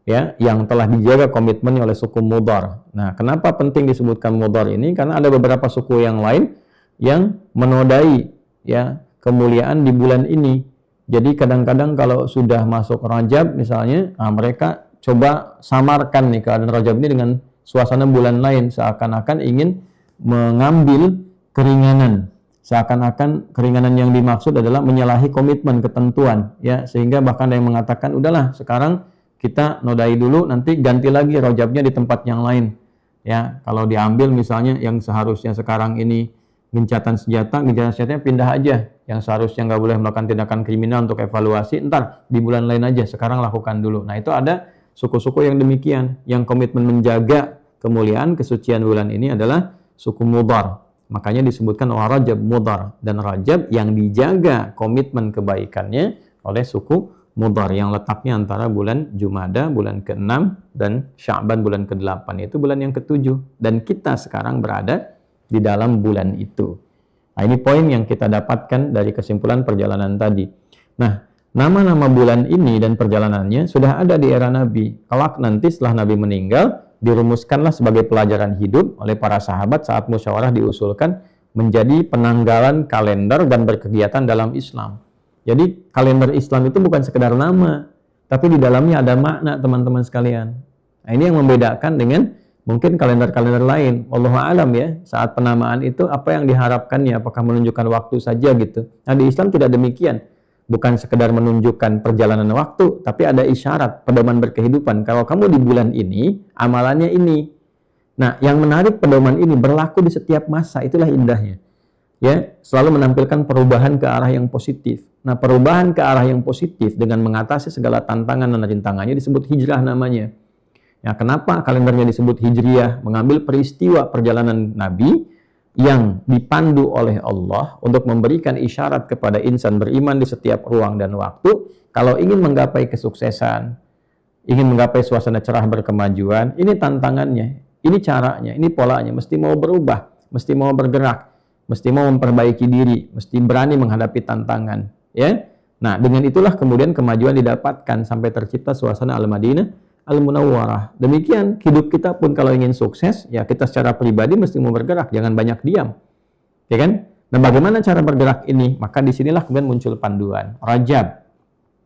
A: ya, yang telah dijaga komitmennya oleh suku Mudhar. Nah, kenapa penting disebutkan Mudhar ini? Karena ada beberapa suku yang lain yang menodai, ya, kemuliaan di bulan ini. Jadi kadang-kadang kalau sudah masuk Rajab misalnya, nah, mereka coba samarkan nih keadaan Rajab ini dengan suasana bulan lain, seakan-akan ingin mengambil keringanan, seakan-akan keringanan yang dimaksud adalah menyalahi komitmen, ketentuan, ya, sehingga bahkan ada yang mengatakan, udahlah sekarang kita nodai dulu, nanti ganti lagi Rajabnya di tempat yang lain, ya. Kalau diambil misalnya yang seharusnya sekarang ini gencatan senjatanya pindah aja, yang seharusnya nggak boleh melakukan tindakan kriminal untuk evaluasi, ntar di bulan lain aja, sekarang lakukan dulu. Nah, itu ada suku-suku yang demikian, yang komitmen menjaga kemuliaan, kesucian bulan ini adalah suku Mudhar. Makanya disebutkan Rajab Mudhar, dan Rajab yang dijaga komitmen kebaikannya oleh suku Mudhar, yang letaknya antara bulan Jumada, bulan ke-6, dan Sya'ban, bulan ke-8. Itu bulan yang ke-7. Dan kita sekarang berada di dalam bulan itu. Nah, ini poin yang kita dapatkan dari kesimpulan perjalanan tadi. Nah, nama-nama bulan ini dan perjalanannya sudah ada di era Nabi. Kelak nanti setelah Nabi meninggal, dirumuskanlah sebagai pelajaran hidup oleh para sahabat saat musyawarah diusulkan menjadi penanggalan kalender dan berkegiatan dalam Islam. Jadi kalender Islam itu bukan sekedar nama, tapi di dalamnya ada makna, teman-teman sekalian. Nah, ini yang membedakan dengan mungkin kalender-kalender lain. Wallahu a'lam, ya, saat penamaan itu apa yang diharapkannya, apakah menunjukkan waktu saja gitu. Nah, di Islam tidak demikian. Bukan sekedar menunjukkan perjalanan waktu, tapi ada isyarat, pedoman berkehidupan. Kalau kamu di bulan ini, amalannya ini. Nah, yang menarik pedoman ini berlaku di setiap masa, itulah indahnya. Ya, selalu menampilkan perubahan ke arah yang positif. Nah, perubahan ke arah yang positif dengan mengatasi segala tantangan dan rintangannya disebut hijrah namanya. Ya, kenapa kalendernya disebut hijriyah? Mengambil peristiwa perjalanan Nabi yang dipandu oleh Allah untuk memberikan isyarat kepada insan beriman di setiap ruang dan waktu. Kalau ingin menggapai kesuksesan, ingin menggapai suasana cerah berkemajuan, ini tantangannya, ini caranya, ini polanya, mesti mau berubah, mesti mau bergerak, mesti mau memperbaiki diri, mesti berani menghadapi tantangan, ya. Nah, dengan itulah kemudian kemajuan didapatkan sampai tercipta suasana Al-Madinah Al-Munawwarah. Demikian hidup kita pun kalau ingin sukses, ya kita secara pribadi mesti mau bergerak, jangan banyak diam. Ya kan? Nah, bagaimana cara bergerak ini? Maka disinilah kemudian muncul panduan. Rajab.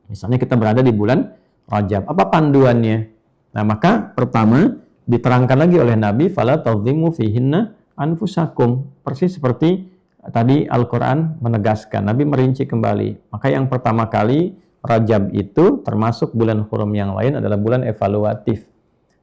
A: Misalnya kita berada di bulan Rajab. Apa panduannya? Nah, maka pertama diterangkan lagi oleh Nabi, fala tadhimu fihinna anfusakum. Persis seperti tadi Al-Quran menegaskan. Nabi merinci kembali. Maka yang pertama kali Rajab itu termasuk bulan hurum yang lain adalah bulan evaluatif.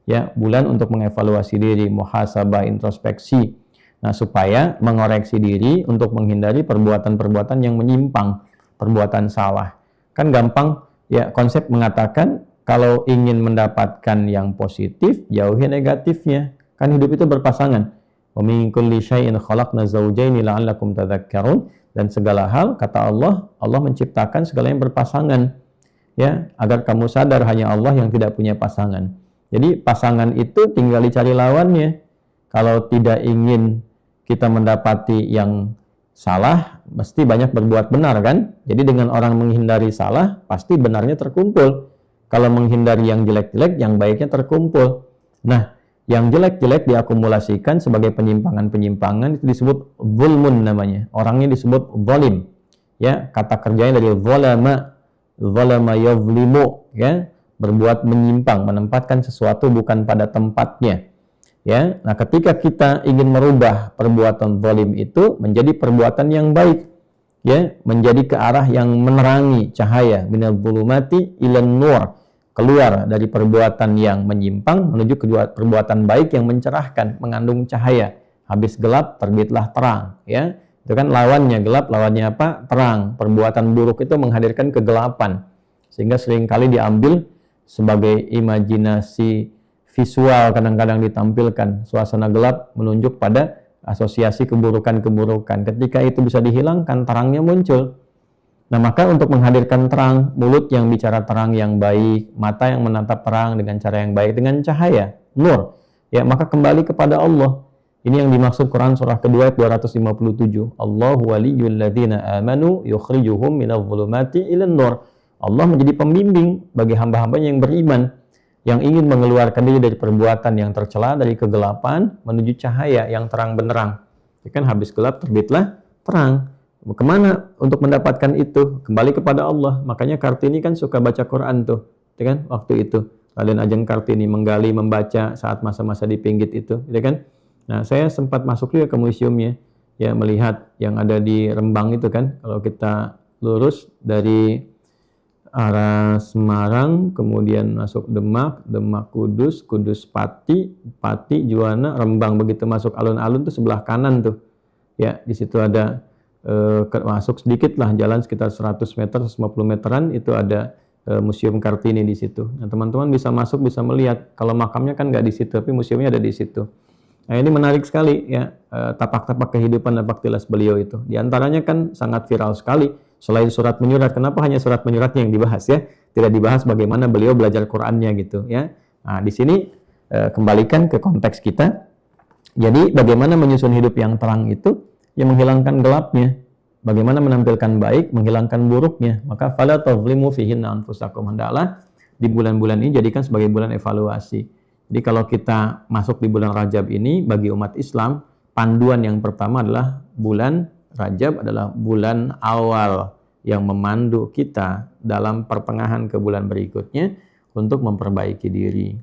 A: Ya, bulan untuk mengevaluasi diri, muhasabah, introspeksi. Nah, supaya mengoreksi diri untuk menghindari perbuatan-perbuatan yang menyimpang, perbuatan salah. Kan gampang ya konsep mengatakan kalau ingin mendapatkan yang positif, jauhi negatifnya. Kan hidup itu berpasangan. Wa min kulli syai'in khalaqna zawjaini la'allakum tadhakkarun. Dan segala hal, kata Allah, Allah menciptakan segala yang berpasangan. Ya, agar kamu sadar hanya Allah yang tidak punya pasangan. Jadi pasangan itu tinggal dicari lawannya. Kalau tidak ingin kita mendapati yang salah, mesti banyak berbuat benar kan? Jadi dengan orang menghindari salah, pasti benarnya terkumpul. Kalau menghindari yang jelek-jelek, yang baiknya terkumpul. Nah, yang jelek-jelek diakumulasikan sebagai penyimpangan-penyimpangan itu disebut zulmun namanya. Orangnya disebut zalim. Ya, kata kerjanya dari zalama yazlimu, ya, berbuat menyimpang, menempatkan sesuatu bukan pada tempatnya. Ya, nah ketika kita ingin merubah perbuatan zalim itu menjadi perbuatan yang baik, ya, menjadi ke arah yang menerangi cahaya, minal zulumati ilan nur, keluar dari perbuatan yang menyimpang menuju ke perbuatan baik yang mencerahkan, mengandung cahaya. Habis gelap terbitlah terang, ya. Itu kan lawannya gelap, lawannya apa? Terang. Perbuatan buruk itu menghadirkan kegelapan. Sehingga seringkali diambil sebagai imajinasi visual, kadang-kadang ditampilkan suasana gelap menunjuk pada asosiasi keburukan-keburukan. Ketika itu bisa dihilangkan, terangnya muncul. Nah, maka untuk menghadirkan terang, mulut yang bicara terang yang baik, mata yang menatap terang dengan cara yang baik, dengan cahaya, nur, ya, maka kembali kepada Allah. Ini yang dimaksud Quran surah kedua ayat 257. Allahu waliyyul ladzina amanu yukhrijuhum minadh dhulumati ilan nur. Allah menjadi pembimbing bagi hamba-hamba yang beriman, yang ingin mengeluarkan diri dari perbuatan yang tercela, dari kegelapan menuju cahaya yang terang benderang. Ya kan, habis gelap terbitlah terang. Kemana untuk mendapatkan itu? Kembali kepada Allah. Makanya Kartini kan suka baca Quran tuh, ya kan? Waktu itu Raden Ajeng Kartini menggali, membaca saat masa-masa di Pinggit itu, ya kan? Nah, saya sempat masuk juga ke museumnya, ya, melihat yang ada di Rembang itu kan. Kalau kita lurus dari arah Semarang, kemudian masuk Demak, Demak Kudus, Kudus Pati, Pati Juwana, Rembang, begitu masuk alun-alun tuh sebelah kanan tuh, ya, di situ ada masuk sedikit lah, jalan sekitar 100 meter, 150 meteran, itu ada Museum Kartini di situ. Nah, teman-teman bisa masuk, bisa melihat. Kalau makamnya kan nggak di situ, tapi museumnya ada di situ. Nah, ini menarik sekali, ya, tapak-tapak kehidupan dan baktilas beliau itu. Di antaranya kan sangat viral sekali. Selain surat menyurat, kenapa hanya surat menyuratnya yang dibahas, ya? Tidak dibahas bagaimana beliau belajar Qur'annya gitu, ya. Nah, di sini kembalikan ke konteks kita. Jadi bagaimana menyusun hidup yang terang itu? Yang menghilangkan gelapnya. Bagaimana menampilkan baik, menghilangkan buruknya. Maka fala tadhlimu fihinna anfusakum. Hendaklah di bulan-bulan ini jadikan sebagai bulan evaluasi. Jadi kalau kita masuk di bulan Rajab ini, bagi umat Islam, panduan yang pertama adalah bulan Rajab adalah bulan awal yang memandu kita dalam pertengahan ke bulan berikutnya untuk memperbaiki diri,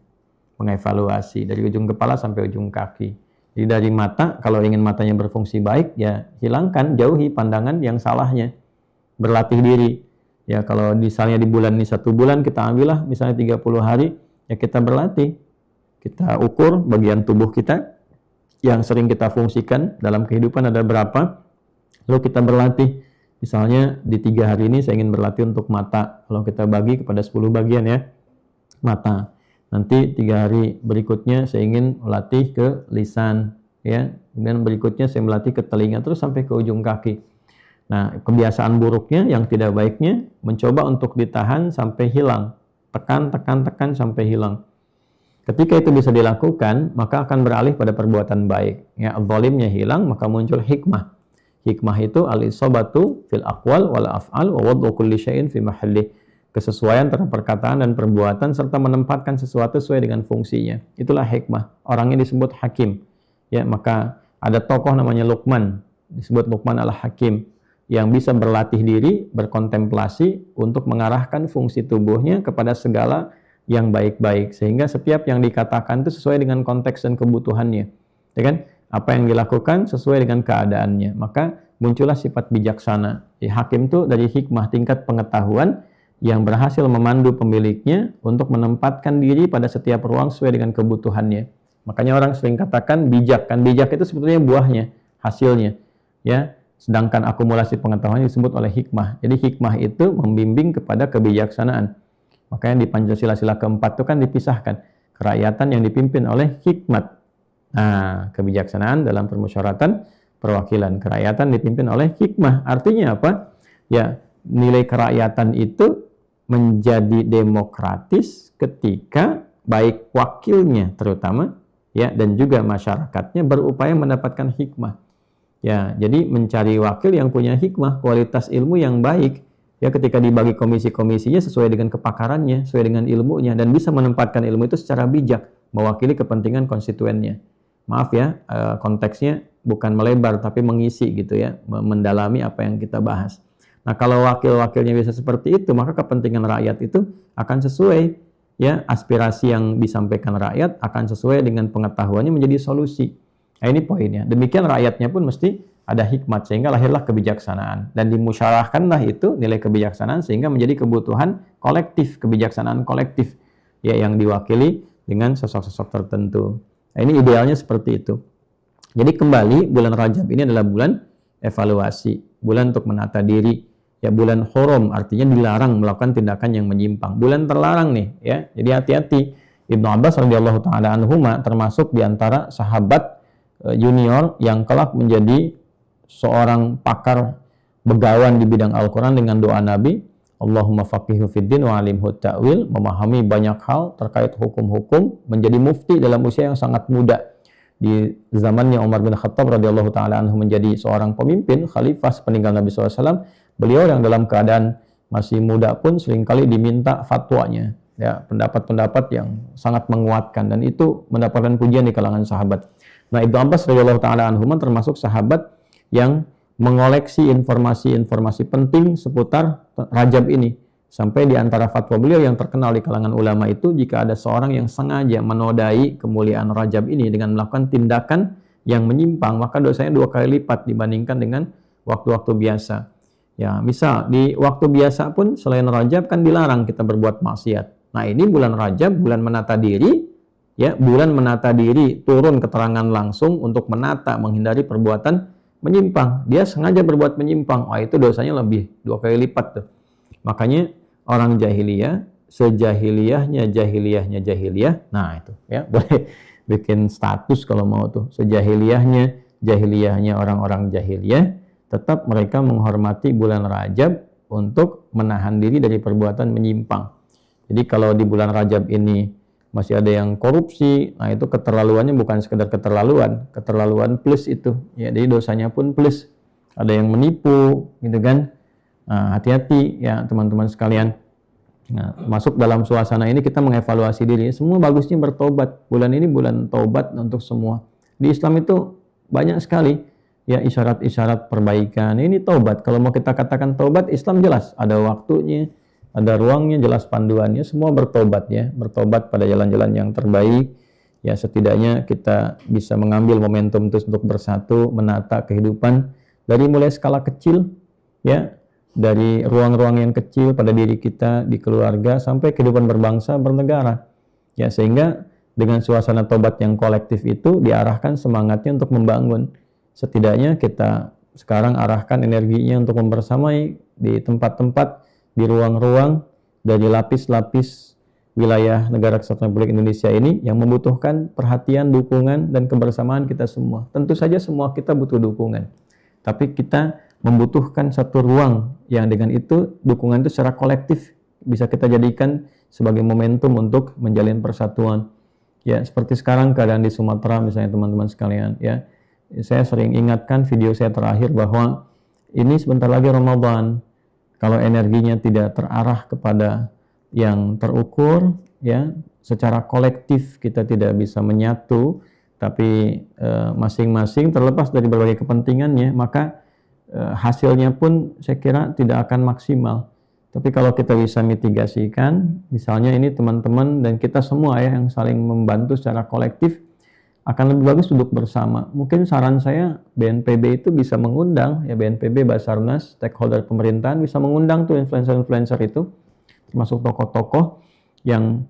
A: mengevaluasi dari ujung kepala sampai ujung kaki. Jadi dari mata, kalau ingin matanya berfungsi baik, ya hilangkan, jauhi pandangan yang salahnya. Berlatih diri. Ya, kalau misalnya di bulan ini 1 bulan, kita ambillah misalnya 30 hari, ya kita berlatih. Kita ukur bagian tubuh kita yang sering kita fungsikan dalam kehidupan ada berapa. Lalu kita berlatih. Misalnya di 3 hari ini saya ingin berlatih untuk mata. Kalau kita bagi kepada 10 bagian, ya, mata. Nanti 3 hari berikutnya saya ingin melatih ke lisan, ya. Kemudian berikutnya saya melatih ke telinga, terus sampai ke ujung kaki. Nah, kebiasaan buruknya, yang tidak baiknya, mencoba untuk ditahan sampai hilang. Tekan sampai hilang. Ketika itu bisa dilakukan, maka akan beralih pada perbuatan baik. Ya, zalimnya hilang, maka muncul hikmah. Hikmah itu al-isobatu fil aqwal wal af'al wa wad'u kulli syai'in fi mahallih. kesesuaian antara perkataan dan perbuatan serta menempatkan sesuatu sesuai dengan fungsinya. Itulah hikmah. Orangnya disebut hakim. Ya, maka ada tokoh namanya Luqman, disebut Luqman al-Hakim, yang bisa berlatih diri, berkontemplasi untuk mengarahkan fungsi tubuhnya kepada segala yang baik-baik, sehingga setiap yang dikatakan itu sesuai dengan konteks dan kebutuhannya, ya kan? Apa yang dilakukan sesuai dengan keadaannya, maka muncullah sifat bijaksana. Hakim itu dari hikmah, tingkat pengetahuan yang berhasil memandu pemiliknya untuk menempatkan diri pada setiap ruang sesuai dengan kebutuhannya. Makanya orang sering katakan bijak, kan bijak itu sebetulnya buahnya, hasilnya, ya. Sedangkan akumulasi pengetahuan disebut oleh hikmah. Jadi hikmah itu membimbing kepada kebijaksanaan. Makanya di Pancasila sila keempat itu kan dipisahkan kerakyatan yang dipimpin oleh hikmat. Nah, kebijaksanaan dalam permusyawaratan perwakilan, kerakyatan dipimpin oleh hikmah. Artinya apa? Ya, nilai kerakyatan itu menjadi demokratis ketika baik wakilnya terutama ya dan juga masyarakatnya berupaya mendapatkan hikmah. Ya, jadi mencari wakil yang punya hikmah, kualitas ilmu yang baik. Ya, ketika dibagi komisi-komisinya sesuai dengan kepakarannya, sesuai dengan ilmunya, dan bisa menempatkan ilmu itu secara bijak, mewakili kepentingan konstituennya. Maaf ya, konteksnya bukan melebar, tapi mengisi gitu ya, mendalami apa yang kita bahas. Nah, kalau wakil-wakilnya bisa seperti itu, maka kepentingan rakyat itu akan sesuai, ya, aspirasi yang disampaikan rakyat akan sesuai dengan pengetahuannya menjadi solusi. Nah, ini poinnya. Demikian rakyatnya pun mesti ada hikmat, sehingga lahirlah kebijaksanaan. Dan dimusyawarahkanlah itu nilai kebijaksanaan sehingga menjadi kebutuhan kolektif, kebijaksanaan kolektif ya yang diwakili dengan sosok-sosok tertentu. Nah, ini idealnya seperti itu. Jadi kembali, bulan Rajab ini adalah bulan evaluasi, bulan untuk menata diri. Ya, bulan hurum, artinya dilarang melakukan tindakan yang menyimpang. Bulan terlarang nih, ya. Jadi hati-hati. Ibnu Abbas radhiyallahu taala anhuma termasuk di antara sahabat junior yang kelak menjadi seorang pakar begawan di bidang Al-Quran dengan doa Nabi, Allahumma faqihu fiddin wa alimhu ta'wil, memahami banyak hal terkait hukum-hukum, menjadi mufti dalam usia yang sangat muda. Di zamannya Umar bin Khattab radhiyallahu ta'ala anhu menjadi seorang pemimpin, khalifah sepeninggal Nabi SAW, beliau yang dalam keadaan masih muda pun seringkali diminta fatwanya, ya, pendapat-pendapat yang sangat menguatkan, dan itu mendapatkan pujian di kalangan sahabat. Nah, Ibnu Abbas radhiyallahu ta'ala anhu termasuk sahabat yang mengoleksi informasi-informasi penting seputar Rajab ini. Sampai di antara fatwa beliau yang terkenal di kalangan ulama itu, jika ada seorang yang sengaja menodai kemuliaan Rajab ini dengan melakukan tindakan yang menyimpang, maka dosanya 2 kali lipat dibandingkan dengan waktu-waktu biasa. Ya, misal di waktu biasa pun selain Rajab kan dilarang kita berbuat maksiat. Nah, ini bulan Rajab, bulan menata diri, ya, bulan menata diri, turun keterangan langsung untuk menata, menghindari perbuatan menyimpang. Dia sengaja berbuat menyimpang, itu dosanya lebih 2 kali lipat tuh. Makanya orang jahiliyah, sejahiliyahnya jahiliyah, nah itu ya, boleh bikin status kalau mau tuh, sejahiliyahnya orang-orang jahiliyah, tetap mereka menghormati bulan Rajab untuk menahan diri dari perbuatan menyimpang. Jadi kalau di bulan Rajab ini masih ada yang korupsi, nah itu keterlaluannya bukan sekedar keterlaluan plus itu, ya, jadi dosanya pun plus. Ada yang menipu, gitu kan. Nah, hati-hati ya teman-teman sekalian. Nah, masuk dalam suasana ini kita mengevaluasi diri. Semua bagusnya bertobat. Bulan ini bulan taubat untuk semua. Di Islam itu banyak sekali ya isyarat-isyarat perbaikan. Ini taubat. Kalau mau kita katakan taubat, Islam jelas ada waktunya, ada ruangnya, jelas panduannya, semua bertobat ya, bertobat pada jalan-jalan yang terbaik. Ya, setidaknya kita bisa mengambil momentum terus untuk bersatu, menata kehidupan dari mulai skala kecil ya, dari ruang-ruang yang kecil pada diri kita, di keluarga, sampai kehidupan berbangsa, bernegara. Ya, sehingga dengan suasana tobat yang kolektif itu diarahkan semangatnya untuk membangun. Setidaknya kita sekarang arahkan energinya untuk membersamai di tempat-tempat, di ruang-ruang, dari lapis-lapis wilayah negara Kesatuan Republik Indonesia ini yang membutuhkan perhatian, dukungan, dan kebersamaan kita semua. Tentu saja semua kita butuh dukungan, tapi kita membutuhkan satu ruang yang dengan itu dukungan itu secara kolektif bisa kita jadikan sebagai momentum untuk menjalin persatuan. Ya, seperti sekarang keadaan di Sumatera misalnya teman-teman sekalian ya. Saya sering ingatkan video saya terakhir bahwa ini sebentar lagi Ramadan. kalau energinya tidak terarah kepada yang terukur, ya, secara kolektif kita tidak bisa menyatu, tapi masing-masing terlepas dari berbagai kepentingannya, maka hasilnya pun saya kira tidak akan maksimal. Tapi kalau kita bisa mitigasikan, misalnya ini teman-teman dan kita semua ya yang saling membantu secara kolektif, akan lebih bagus duduk bersama. Mungkin saran saya BNPB itu bisa mengundang, ya BNPB, Basarnas, stakeholder pemerintahan bisa mengundang tuh influencer-influencer itu, termasuk tokoh-tokoh yang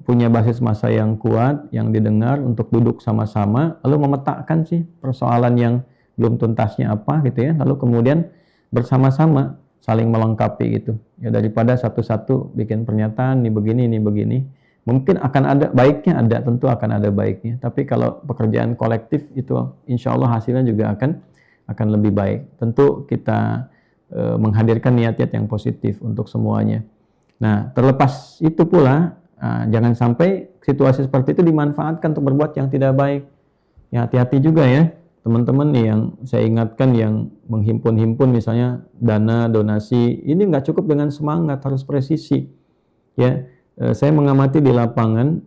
A: punya basis massa yang kuat, yang didengar untuk duduk sama-sama, lalu memetakan sih persoalan yang belum tuntasnya apa gitu ya, lalu kemudian bersama-sama saling melengkapi gitu. Ya daripada satu-satu bikin pernyataan, ini begini. Mungkin akan ada baiknya, tentu akan ada baiknya. Tapi kalau pekerjaan kolektif itu insya Allah hasilnya juga akan lebih baik. Tentu kita menghadirkan niat-niat yang positif untuk semuanya. Nah, terlepas itu pula, jangan sampai situasi seperti itu dimanfaatkan untuk berbuat yang tidak baik. Ya, hati-hati juga ya, teman-teman nih yang saya ingatkan yang menghimpun-himpun misalnya dana, donasi, ini nggak cukup dengan semangat, harus presisi. Ya, saya mengamati di lapangan,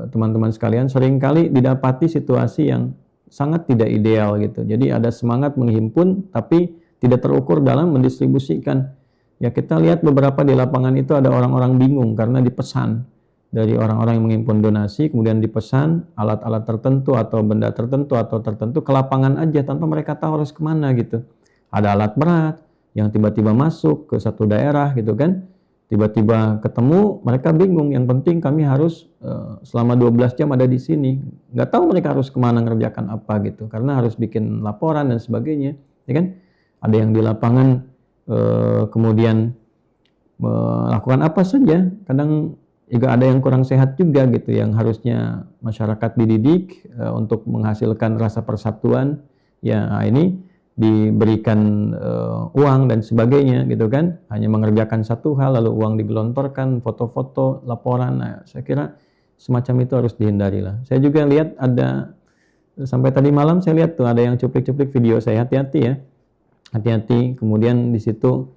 A: teman-teman sekalian, seringkali didapati situasi yang sangat tidak ideal gitu. Jadi ada semangat menghimpun, tapi tidak terukur dalam mendistribusikan. Ya kita lihat beberapa di lapangan itu ada orang-orang bingung karena dipesan dari orang-orang yang menghimpun donasi, kemudian dipesan alat-alat tertentu atau benda tertentu ke lapangan aja tanpa mereka tahu harus kemana gitu. Ada alat berat yang tiba-tiba masuk ke satu daerah gitu kan. Tiba-tiba ketemu, mereka bingung. Yang penting kami harus selama 12 jam ada di sini. Nggak tahu mereka harus kemana ngerjakan apa gitu. Karena harus bikin laporan dan sebagainya. Ya kan? Ada yang di lapangan kemudian melakukan apa saja. Kadang juga ada yang kurang sehat juga gitu. Yang harusnya masyarakat dididik untuk menghasilkan rasa persatuan. Ya ini diberikan uang dan sebagainya gitu kan, hanya mengerjakan satu hal lalu uang digelontorkan, foto-foto, laporan. Nah, saya kira semacam itu harus dihindari lah. Saya juga lihat ada, sampai tadi malam saya lihat tuh ada yang cuplik-cuplik video saya, hati-hati ya, hati-hati. Kemudian di situ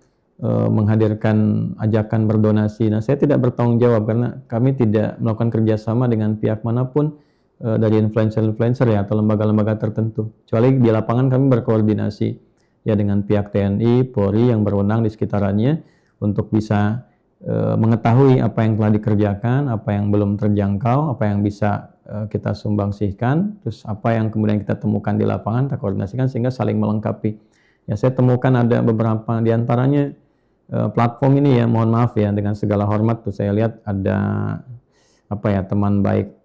A: menghadirkan ajakan berdonasi. Nah, saya tidak bertanggung jawab karena kami tidak melakukan kerjasama dengan pihak manapun dari influencer ya atau lembaga-lembaga tertentu. Kecuali di lapangan kami berkoordinasi ya dengan pihak TNI, Polri yang berwenang di sekitarannya untuk bisa mengetahui apa yang telah dikerjakan, apa yang belum terjangkau, apa yang bisa kita sumbangsihkan, terus apa yang kemudian kita temukan di lapangan, kita koordinasikan sehingga saling melengkapi. Ya saya temukan ada beberapa di antaranya platform ini ya, mohon maaf ya dengan segala hormat tuh saya lihat ada apa ya, teman baik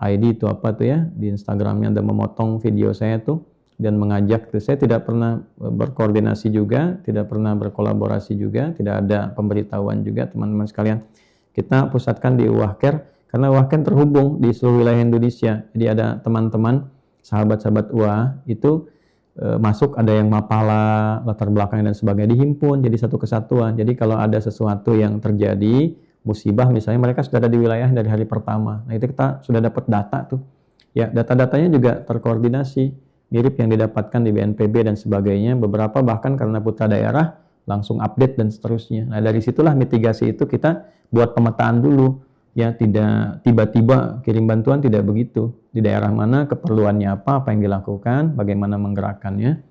A: .id itu apa tuh ya, di Instagramnya ada memotong video saya tuh dan mengajak tuh. Saya tidak pernah berkoordinasi juga, tidak pernah berkolaborasi juga, tidak ada pemberitahuan juga teman-teman sekalian. Kita pusatkan di Uwahker karena Uwahker terhubung di seluruh wilayah Indonesia. Jadi ada teman-teman, sahabat-sahabat UA itu masuk, ada yang mapala, latar belakang dan sebagainya dihimpun jadi satu kesatuan. Jadi kalau ada sesuatu yang terjadi musibah misalnya, mereka sudah ada di wilayah dari hari pertama. Nah itu kita sudah dapat data tuh. Ya data-datanya juga terkoordinasi, mirip yang didapatkan di BNPB dan sebagainya. Beberapa bahkan karena putra daerah langsung update dan seterusnya. Nah dari situlah mitigasi itu kita buat pemetaan dulu. Ya tidak tiba-tiba kirim bantuan, tidak begitu. Di daerah mana keperluannya apa yang dilakukan, bagaimana menggerakkannya.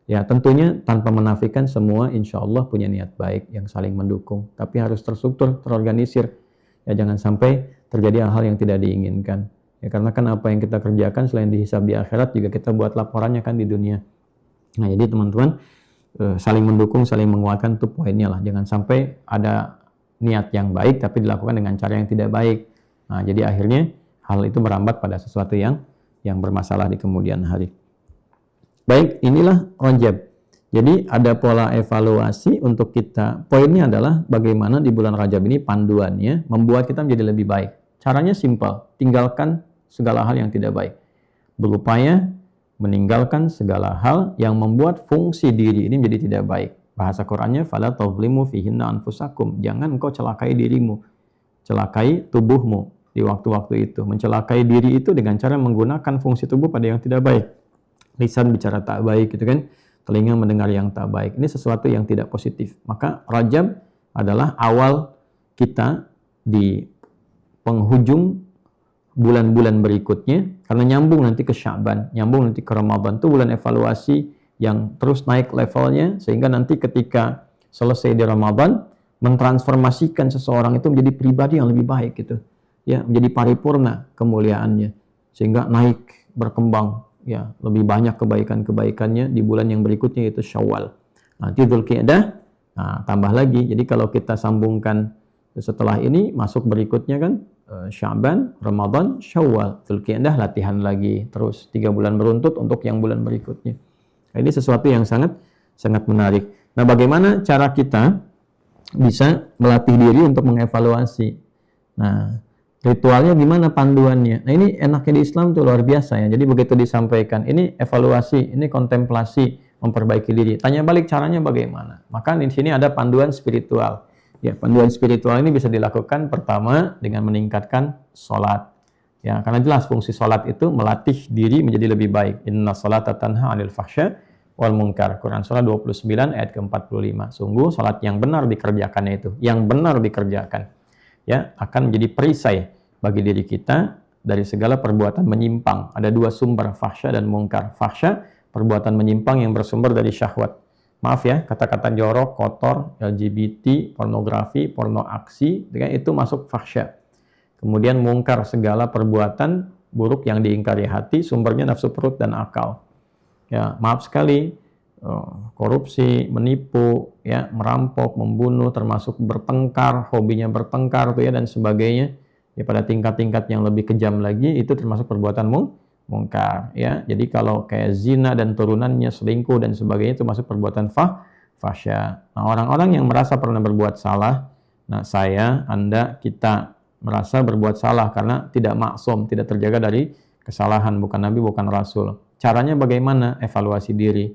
A: Ya tentunya tanpa menafikan semua insya Allah punya niat baik yang saling mendukung. Tapi harus terstruktur, terorganisir. Ya jangan sampai terjadi hal-hal yang tidak diinginkan. Ya karena kan apa yang kita kerjakan selain dihisab di akhirat juga kita buat laporannya kan di dunia. Nah jadi teman-teman saling mendukung, saling menguatkan itu poinnya lah. Jangan sampai ada niat yang baik tapi dilakukan dengan cara yang tidak baik. Nah jadi akhirnya hal itu merambat pada sesuatu yang bermasalah di kemudian hari. Baik, inilah Rajab. Jadi ada pola evaluasi untuk kita. Poinnya adalah bagaimana di bulan Rajab ini panduannya membuat kita menjadi lebih baik. Caranya simpel, tinggalkan segala hal yang tidak baik. Berupaya meninggalkan segala hal yang membuat fungsi diri ini menjadi tidak baik. Bahasa Qur'annya, fala tadhlimu fihinna anfusakum. Jangan engkau celakai dirimu, celakai tubuhmu di waktu-waktu itu. Mencelakai diri itu dengan cara menggunakan fungsi tubuh pada yang tidak baik. Lisan bicara tak baik gitu kan, telinga mendengar yang tak baik. Ini sesuatu yang tidak positif. Maka Rajab adalah awal kita di penghujung bulan-bulan berikutnya, karena nyambung nanti ke Sya'ban, nyambung nanti ke Ramadan. Itu bulan evaluasi yang terus naik levelnya, sehingga nanti ketika selesai di Ramadan, mentransformasikan seseorang itu menjadi pribadi yang lebih baik gitu. Ya, menjadi paripurna kemuliaannya, sehingga naik, berkembang, ya, lebih banyak kebaikan-kebaikannya di bulan yang berikutnya, yaitu Syawal. Nanti Dzulqa'dah, tambah lagi. Jadi kalau kita sambungkan setelah ini, masuk berikutnya kan Sya'ban, Ramadan, Syawal, Dzulqa'dah, latihan lagi terus 3 bulan beruntut untuk yang bulan berikutnya. Nah, ini sesuatu yang sangat menarik. Nah, bagaimana cara kita bisa melatih diri untuk mengevaluasi? Nah, ritualnya gimana, panduannya? Nah, ini enaknya di Islam tuh luar biasa ya. Jadi begitu disampaikan, ini evaluasi, ini kontemplasi, memperbaiki diri. Tanya balik caranya bagaimana? Maka di sini ada panduan spiritual. Ya, panduan spiritual ini bisa dilakukan pertama dengan meningkatkan sholat. Ya, karena jelas fungsi sholat itu melatih diri menjadi lebih baik. Inna sholata tanha 'anil fahsya wal munkar. Quran surah 29 ayat ke-45. Sungguh sholat yang benar dikerjakannya itu, yang benar dikerjakan, ya, akan menjadi perisai bagi diri kita dari segala perbuatan menyimpang. Ada 2 sumber, fahsya dan munkar. Fahsya, perbuatan menyimpang yang bersumber dari syahwat. Maaf ya, kata-kata jorok, kotor, LGBT, pornografi, porno aksi, itu masuk fahsya. Kemudian mungkar, segala perbuatan buruk yang diingkari hati, sumbernya nafsu perut dan akal. Ya, maaf sekali, korupsi, menipu, ya, merampok, membunuh, termasuk bertengkar, hobinya bertengkar tuh ya, dan sebagainya. Ya, pada tingkat-tingkat yang lebih kejam lagi, itu termasuk perbuatan mungkar, ya. Jadi kalau kayak zina dan turunannya, selingkuh dan sebagainya, itu masuk perbuatan fahsya. Nah, orang-orang yang merasa pernah berbuat salah, nah saya, Anda, kita merasa berbuat salah karena tidak maksum, tidak terjaga dari kesalahan, bukan Nabi, bukan Rasul. Caranya bagaimana? Evaluasi diri.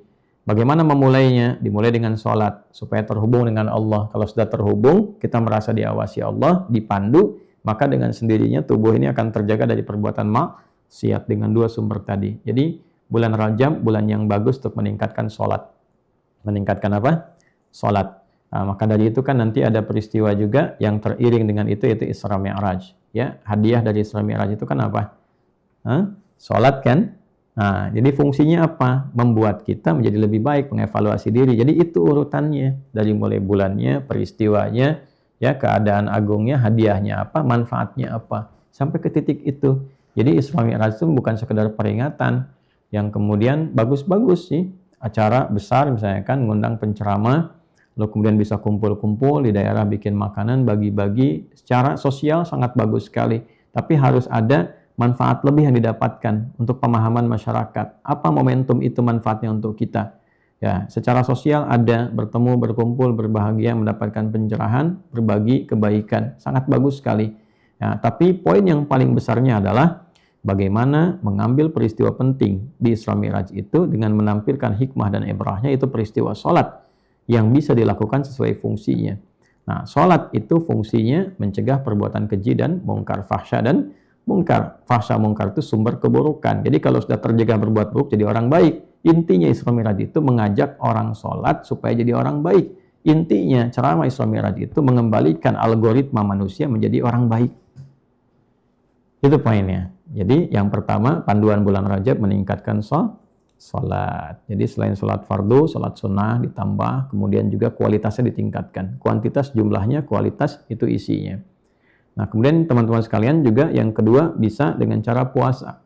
A: Bagaimana memulainya? Dimulai dengan sholat, supaya terhubung dengan Allah. Kalau sudah terhubung, kita merasa diawasi Allah, dipandu, maka dengan sendirinya tubuh ini akan terjaga dari perbuatan maksiat dengan 2 sumber tadi. Jadi, bulan Rajab, bulan yang bagus untuk meningkatkan sholat. Meningkatkan apa? Sholat. Nah, maka dari itu kan nanti ada peristiwa juga yang teriring dengan itu, yaitu Isra Mi'raj. Ya, hadiah dari Isra Mi'raj itu kan apa? Sholat kan? Nah, jadi fungsinya apa? Membuat kita menjadi lebih baik, mengevaluasi diri. Jadi itu urutannya, dari mulai bulannya, peristiwanya, ya, keadaan agungnya, hadiahnya apa, manfaatnya apa, sampai ke titik itu. Jadi Isra Mi'raj itu bukan sekedar peringatan yang kemudian bagus-bagus sih, acara besar misalnya kan, ngundang penceramah, lalu kemudian bisa kumpul-kumpul di daerah, bikin makanan, bagi-bagi, secara sosial sangat bagus sekali. Tapi harus ada manfaat lebih yang didapatkan untuk pemahaman masyarakat. Apa momentum itu manfaatnya untuk kita? Ya, secara sosial ada bertemu, berkumpul, berbahagia, mendapatkan pencerahan, berbagi kebaikan. Sangat bagus sekali. Ya, tapi poin yang paling besarnya adalah bagaimana mengambil peristiwa penting di Isra Mi'raj itu dengan menampilkan hikmah dan ibrahnya, itu peristiwa sholat yang bisa dilakukan sesuai fungsinya. Nah, sholat itu fungsinya mencegah perbuatan keji dan mungkar, fahsya dan mungkar. Fahsya mungkar itu sumber keburukan. Jadi kalau sudah terjaga berbuat buruk, jadi orang baik. Intinya Isra Mi'raj itu mengajak orang sholat supaya jadi orang baik. Intinya ceramah Isra Mi'raj itu mengembalikan algoritma manusia menjadi orang baik. Itu poinnya. Jadi yang pertama, panduan bulan Rajab meningkatkan sholat. Jadi selain sholat fardu, sholat sunnah ditambah, kemudian juga kualitasnya ditingkatkan. Kuantitas jumlahnya, kualitas itu isinya. Nah, kemudian teman-teman sekalian juga yang kedua bisa dengan cara puasa.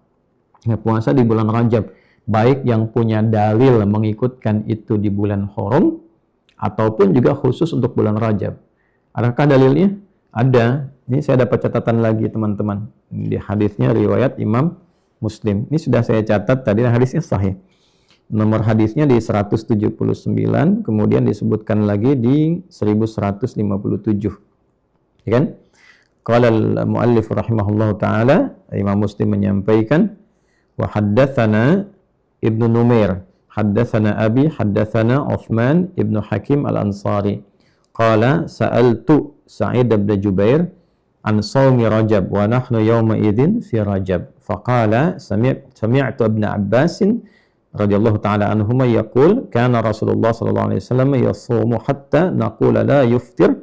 A: Ya, puasa di bulan Rajab. Baik yang punya dalil mengikutkan itu di bulan Haram, ataupun juga khusus untuk bulan Rajab. Adakah dalilnya? Ada. Ini saya dapat catatan lagi teman-teman. Di hadisnya riwayat Imam Muslim. Ini sudah saya catat tadi, hadisnya sahih. Nomor hadisnya di 179, kemudian disebutkan lagi di 1157. Ya kan? Qala al-muallif rahimahullahu taala, Imam Muslim menyampaikan, wa haddatsana Ibnu Numair, haddatsana Abi, haddatsana Uthman Ibnu Hakim Al-Ansari. Qala sa'altu Sa'id bin Jubair an shaumi Rajab wa nahnu yawma idzin fi Rajab. Faqala sami'tu Ibn Abbas radhiyallahu taala anhuma yaqul kana Rasulullah sallallahu alaihi wasallam yasumu hatta naqula la yuftir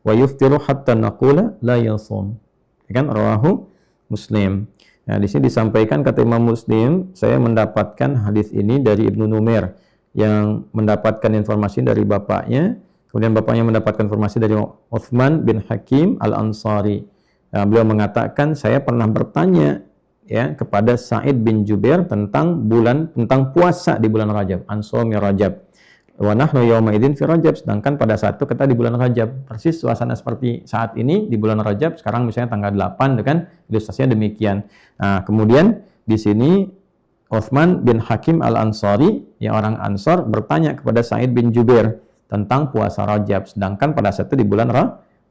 A: wa yuftiru hatta naqula la yasum. Kan rawahu Muslim. Nah, di sini disampaikan kata Imam Muslim, saya mendapatkan hadis ini dari Ibnu Numair yang mendapatkan informasi dari bapaknya, kemudian bapaknya mendapatkan informasi dari Utsman bin Hakim Al-Ansari. Nah, beliau mengatakan saya pernah bertanya ya kepada Sa'id bin Jubair tentang puasa di bulan Rajab, ansawmi Rajab. Wa nahnu yauma idzin fi Rajab, sedangkan pada saat itu kita di bulan Rajab. Persis suasana seperti saat ini di bulan Rajab, sekarang misalnya tanggal 8 kan ilustrasinya demikian. Nah, kemudian di sini Utsman bin Hakim Al-Ansari yang orang Ansor bertanya kepada Sa'id bin Jubair tentang puasa Rajab, sedangkan pada saat itu di bulan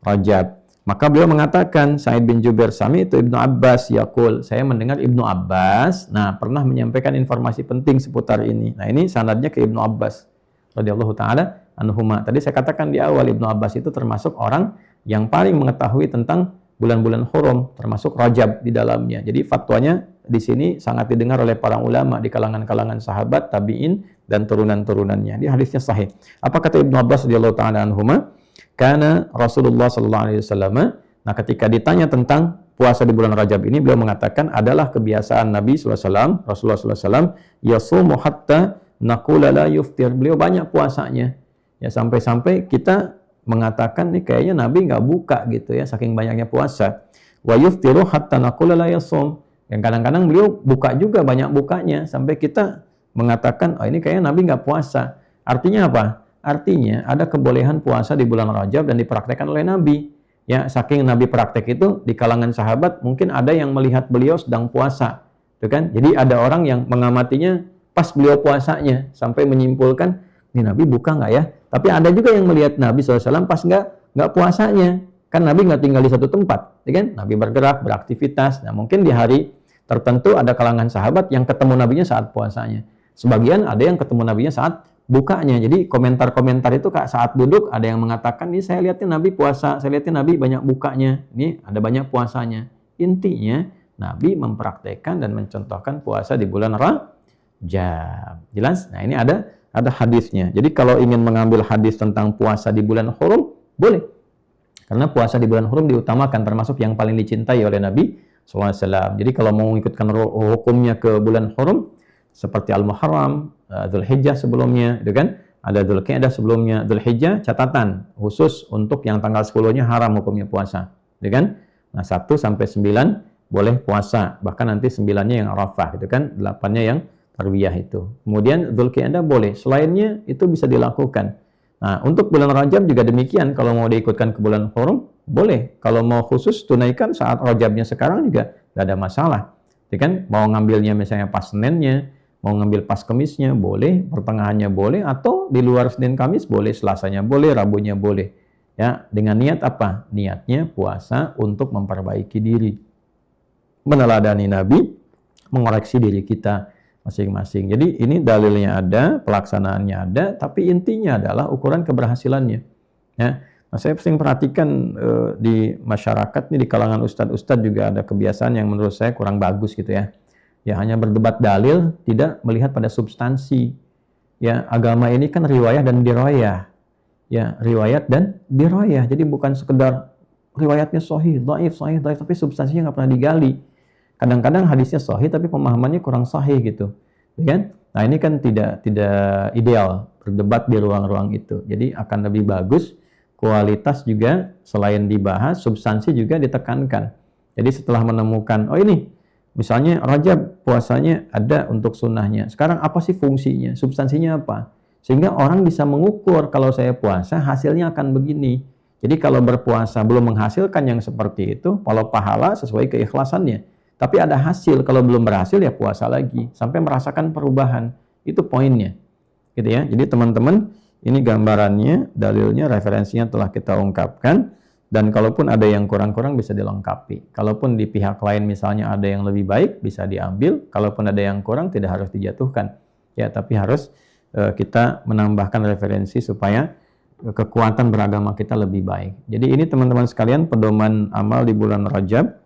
A: Rajab. Maka beliau mengatakan, Sa'id bin Jubair sami itu Ibnu Abbas yaqul, saya mendengar Ibnu Abbas pernah menyampaikan informasi penting seputar ini. Nah, ini sanadnya ke Ibnu Abbas radhiyallahu taala anhuma. Tadi saya katakan di awal Ibnu Abbas itu termasuk orang yang paling mengetahui tentang bulan-bulan hurum, termasuk Rajab di dalamnya. Jadi fatwanya di sini sangat didengar oleh para ulama di kalangan-kalangan sahabat, tabi'in dan turunan-turunannya. Di hadisnya sahih. Apa kata Ibnu Abbas radhiyallahu taala anhuma? Karena Rasulullah sallallahu alaihi wasallam, nah ketika ditanya tentang puasa di bulan Rajab ini, beliau mengatakan adalah kebiasaan Nabi SAW, Rasulullah SAW, yasumu hatta naqula la yuftir. Beliau banyak puasanya. Ya sampai-sampai kita mengatakan nih kayaknya Nabi nggak buka gitu ya, saking banyaknya puasa. Wa yuftiru hatta naqula la yasum. Yang kadang-kadang beliau buka juga, banyak bukanya sampai kita mengatakan, oh ini kayaknya Nabi nggak puasa. Artinya apa? Artinya ada kebolehan puasa di bulan Rajab dan dipraktekkan oleh Nabi. Ya, saking Nabi praktek itu di kalangan sahabat mungkin ada yang melihat beliau sedang puasa, gitu kan? Jadi ada orang yang mengamatinya pas beliau puasanya sampai menyimpulkan, ini Nabi buka nggak ya? Tapi ada juga yang melihat Nabi SAW pas nggak puasanya. Kan Nabi nggak tinggal di satu tempat, ya kan? Nabi bergerak, beraktivitas. Nah, mungkin di hari tertentu ada kalangan sahabat yang ketemu Nabinya saat puasanya. Sebagian ada yang ketemu Nabinya saat bukanya. Jadi komentar-komentar itu saat duduk ada yang mengatakan, ini saya lihatin Nabi puasa, saya lihatin Nabi banyak bukanya, ini ada banyak puasanya. Intinya Nabi mempraktekkan dan mencontohkan puasa di bulan Rajab. Jelas? Nah, ini ada hadisnya. Jadi kalau ingin mengambil hadis tentang puasa di bulan hurum, boleh. Karena puasa di bulan hurum diutamakan, termasuk yang paling dicintai oleh Nabi SAW. Jadi kalau mau mengikutkan hukumnya ke bulan hurum, seperti Al-Muharram, Dzulhijjah sebelumnya, itu kan? Ada Dzulqa'dah sebelumnya, Dzulhijjah catatan khusus untuk yang tanggal 10-nya haram hukumnya puasa, itu kan? Nah, 1 sampai 9 boleh puasa, bahkan nanti 9-nya yang Arafah, itu kan? 8-nya yang Tarwiyah itu. Kemudian Dzulqa'dah boleh, selainnya itu bisa dilakukan. Nah, untuk bulan Rajab juga demikian, kalau mau diikutkan ke bulan hurum, boleh. Kalau mau khusus tunaikan saat Rajabnya sekarang juga tidak ada masalah. Itu kan? Mau ngambilnya misalnya pas Seninnya, mau ngambil pas Kemisnya boleh, pertengahannya boleh, atau di luar Senin Kamis boleh, Selasanya boleh, Rabunya boleh. Ya, dengan niat apa? Niatnya puasa untuk memperbaiki diri, meneladani Nabi, mengoreksi diri kita masing-masing. Jadi ini dalilnya ada, pelaksanaannya ada, tapi intinya adalah ukuran keberhasilannya. Ya, nah, saya sering perhatikan di masyarakat nih, di kalangan ustadz-ustadz juga ada kebiasaan yang menurut saya kurang bagus gitu ya. Ya, hanya berdebat dalil, tidak melihat pada substansi. Ya, agama ini kan riwayah dan dirayah. Ya, riwayat dan dirayah. Jadi bukan sekedar riwayatnya sahih, dhaif, tapi substansinya nggak pernah digali. Kadang-kadang hadisnya sahih tapi pemahamannya kurang sahih gitu. Ya kan? Nah, ini kan tidak ideal berdebat di ruang-ruang itu. Jadi akan lebih bagus kualitas juga selain dibahas, substansi juga ditekankan. Jadi setelah menemukan, oh ini misalnya Rajab puasanya ada untuk sunnahnya. Sekarang apa sih fungsinya? Substansinya apa? Sehingga orang bisa mengukur kalau saya puasa hasilnya akan begini. Jadi kalau berpuasa belum menghasilkan yang seperti itu, kalau pahala sesuai keikhlasannya. Tapi ada hasil, kalau belum berhasil ya puasa lagi. Sampai merasakan perubahan. Itu poinnya. Gitu ya. Jadi teman-teman, ini gambarannya, dalilnya, referensinya telah kita ungkapkan. Dan kalaupun ada yang kurang-kurang bisa dilengkapi. Kalaupun di pihak lain misalnya ada yang lebih baik, bisa diambil. Kalaupun ada yang kurang, tidak harus dijatuhkan. Ya, tapi harus kita menambahkan referensi supaya kekuatan beragama kita lebih baik. Jadi ini teman-teman sekalian, pedoman amal di bulan Rajab,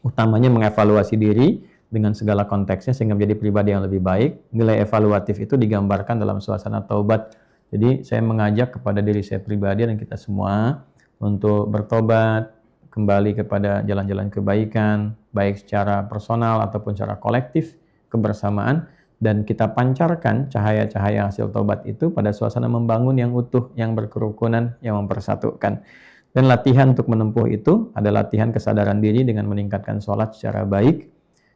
A: utamanya mengevaluasi diri, dengan segala konteksnya sehingga menjadi pribadi yang lebih baik. Nilai evaluatif itu digambarkan dalam suasana taubat. Jadi saya mengajak kepada diri saya pribadi dan kita semua untuk bertobat, kembali kepada jalan-jalan kebaikan, baik secara personal ataupun secara kolektif, kebersamaan, dan kita pancarkan cahaya-cahaya hasil taubat itu pada suasana membangun yang utuh, yang berkerukunan, yang mempersatukan. Dan latihan untuk menempuh itu ada latihan kesadaran diri dengan meningkatkan sholat secara baik.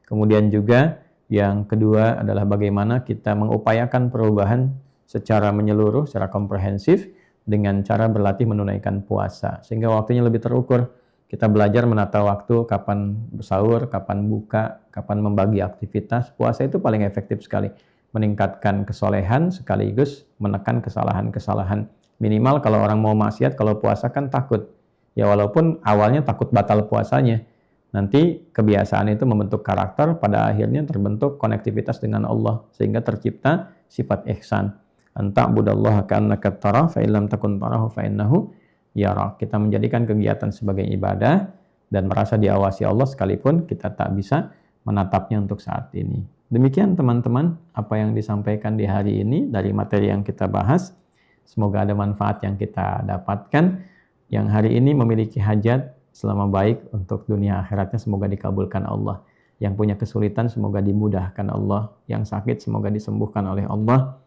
A: Kemudian juga yang kedua adalah bagaimana kita mengupayakan perubahan secara menyeluruh, secara komprehensif dengan cara berlatih menunaikan puasa. Sehingga waktunya lebih terukur. Kita belajar menata waktu, kapan sahur, kapan buka, kapan membagi aktivitas. Puasa itu paling efektif sekali. Meningkatkan kesolehan sekaligus menekan kesalahan-kesalahan. Minimal kalau orang mau maksiat, kalau puasa kan takut. Ya walaupun awalnya takut batal puasanya. Nanti kebiasaan itu membentuk karakter, pada akhirnya terbentuk konektivitas dengan Allah. Sehingga tercipta sifat ihsan. Anta'budallaha ka'annaka tarah, fa'illam takun tarahu fa'innahu yara. Kita menjadikan kegiatan sebagai ibadah dan merasa diawasi Allah sekalipun kita tak bisa menatapnya untuk saat ini. Demikian teman-teman apa yang disampaikan di hari ini dari materi yang kita bahas. Semoga ada manfaat yang kita dapatkan. Yang hari ini memiliki hajat selama baik untuk dunia akhiratnya semoga dikabulkan Allah. Yang punya kesulitan semoga dimudahkan Allah. Yang sakit semoga disembuhkan oleh Allah.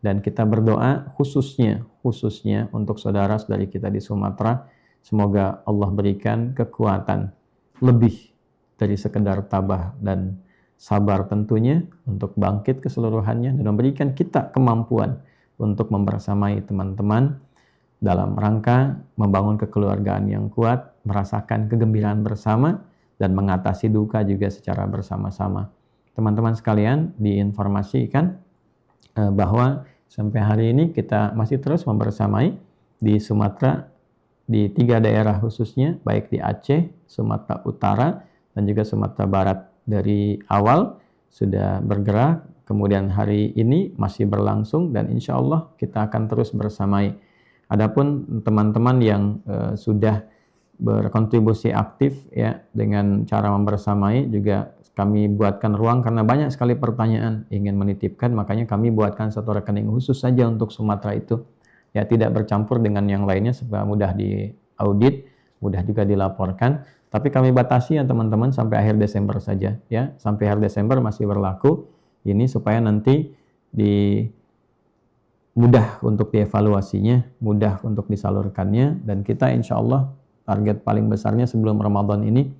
A: Dan kita berdoa khususnya untuk saudara-saudari kita di Sumatera. Semoga Allah berikan kekuatan lebih dari sekedar tabah dan sabar tentunya untuk bangkit keseluruhannya dan memberikan kita kemampuan untuk membersamai teman-teman dalam rangka membangun kekeluargaan yang kuat, merasakan kegembiraan bersama, dan mengatasi duka juga secara bersama-sama. Teman-teman sekalian, diinformasikan bahwa sampai hari ini kita masih terus membersamai di Sumatera, di 3 daerah khususnya, baik di Aceh, Sumatera Utara, dan juga Sumatera Barat. Dari awal sudah bergerak, kemudian hari ini masih berlangsung, dan insya Allah kita akan terus bersamai. Adapun teman-teman yang sudah berkontribusi aktif ya dengan cara membersamai juga kami buatkan ruang karena banyak sekali pertanyaan ingin menitipkan, makanya kami buatkan satu rekening khusus saja untuk Sumatera itu. Ya tidak bercampur dengan yang lainnya supaya mudah diaudit, mudah juga dilaporkan. Tapi kami batasi ya teman-teman sampai akhir Desember saja ya. Sampai akhir Desember masih berlaku ini supaya nanti mudah untuk dievaluasinya, mudah untuk disalurkannya, dan kita insya Allah target paling besarnya sebelum Ramadan ini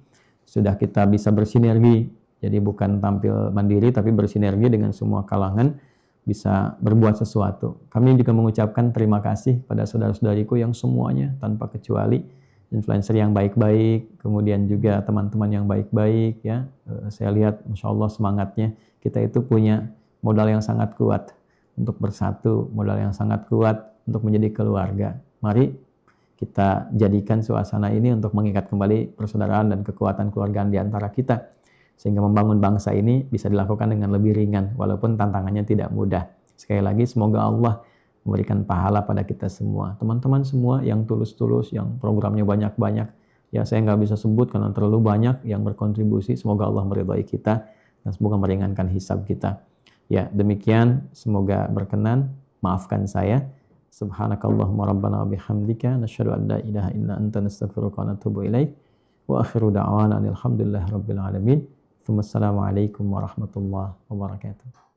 A: sudah kita bisa bersinergi. Jadi bukan tampil mandiri tapi bersinergi dengan semua kalangan bisa berbuat sesuatu. Kami juga mengucapkan terima kasih pada saudara-saudariku yang semuanya tanpa kecuali influencer yang baik-baik, kemudian juga teman-teman yang baik-baik ya. Saya lihat Masya Allah semangatnya. Kita itu punya modal yang sangat kuat untuk bersatu, modal yang sangat kuat untuk menjadi keluarga. Mari kita jadikan suasana ini untuk mengikat kembali persaudaraan dan kekuatan keluargaan di antara kita. Sehingga membangun bangsa ini bisa dilakukan dengan lebih ringan, walaupun tantangannya tidak mudah. Sekali lagi, semoga Allah memberikan pahala pada kita semua. Teman-teman semua yang tulus-tulus, yang programnya banyak-banyak, ya saya nggak bisa sebut karena terlalu banyak yang berkontribusi. Semoga Allah meridhai kita dan semoga meringankan hisab kita. Ya, demikian semoga berkenan. Maafkan saya. Subhanakallahumma rabbana wa bihamdika nasyhadu an la ilaha illa anta nastaghfiruka wa natubu ilaik. Wa akhiru da'wana alhamdulillahi rabbil alamin. Wassalamualaikum warahmatullahi wabarakatuh.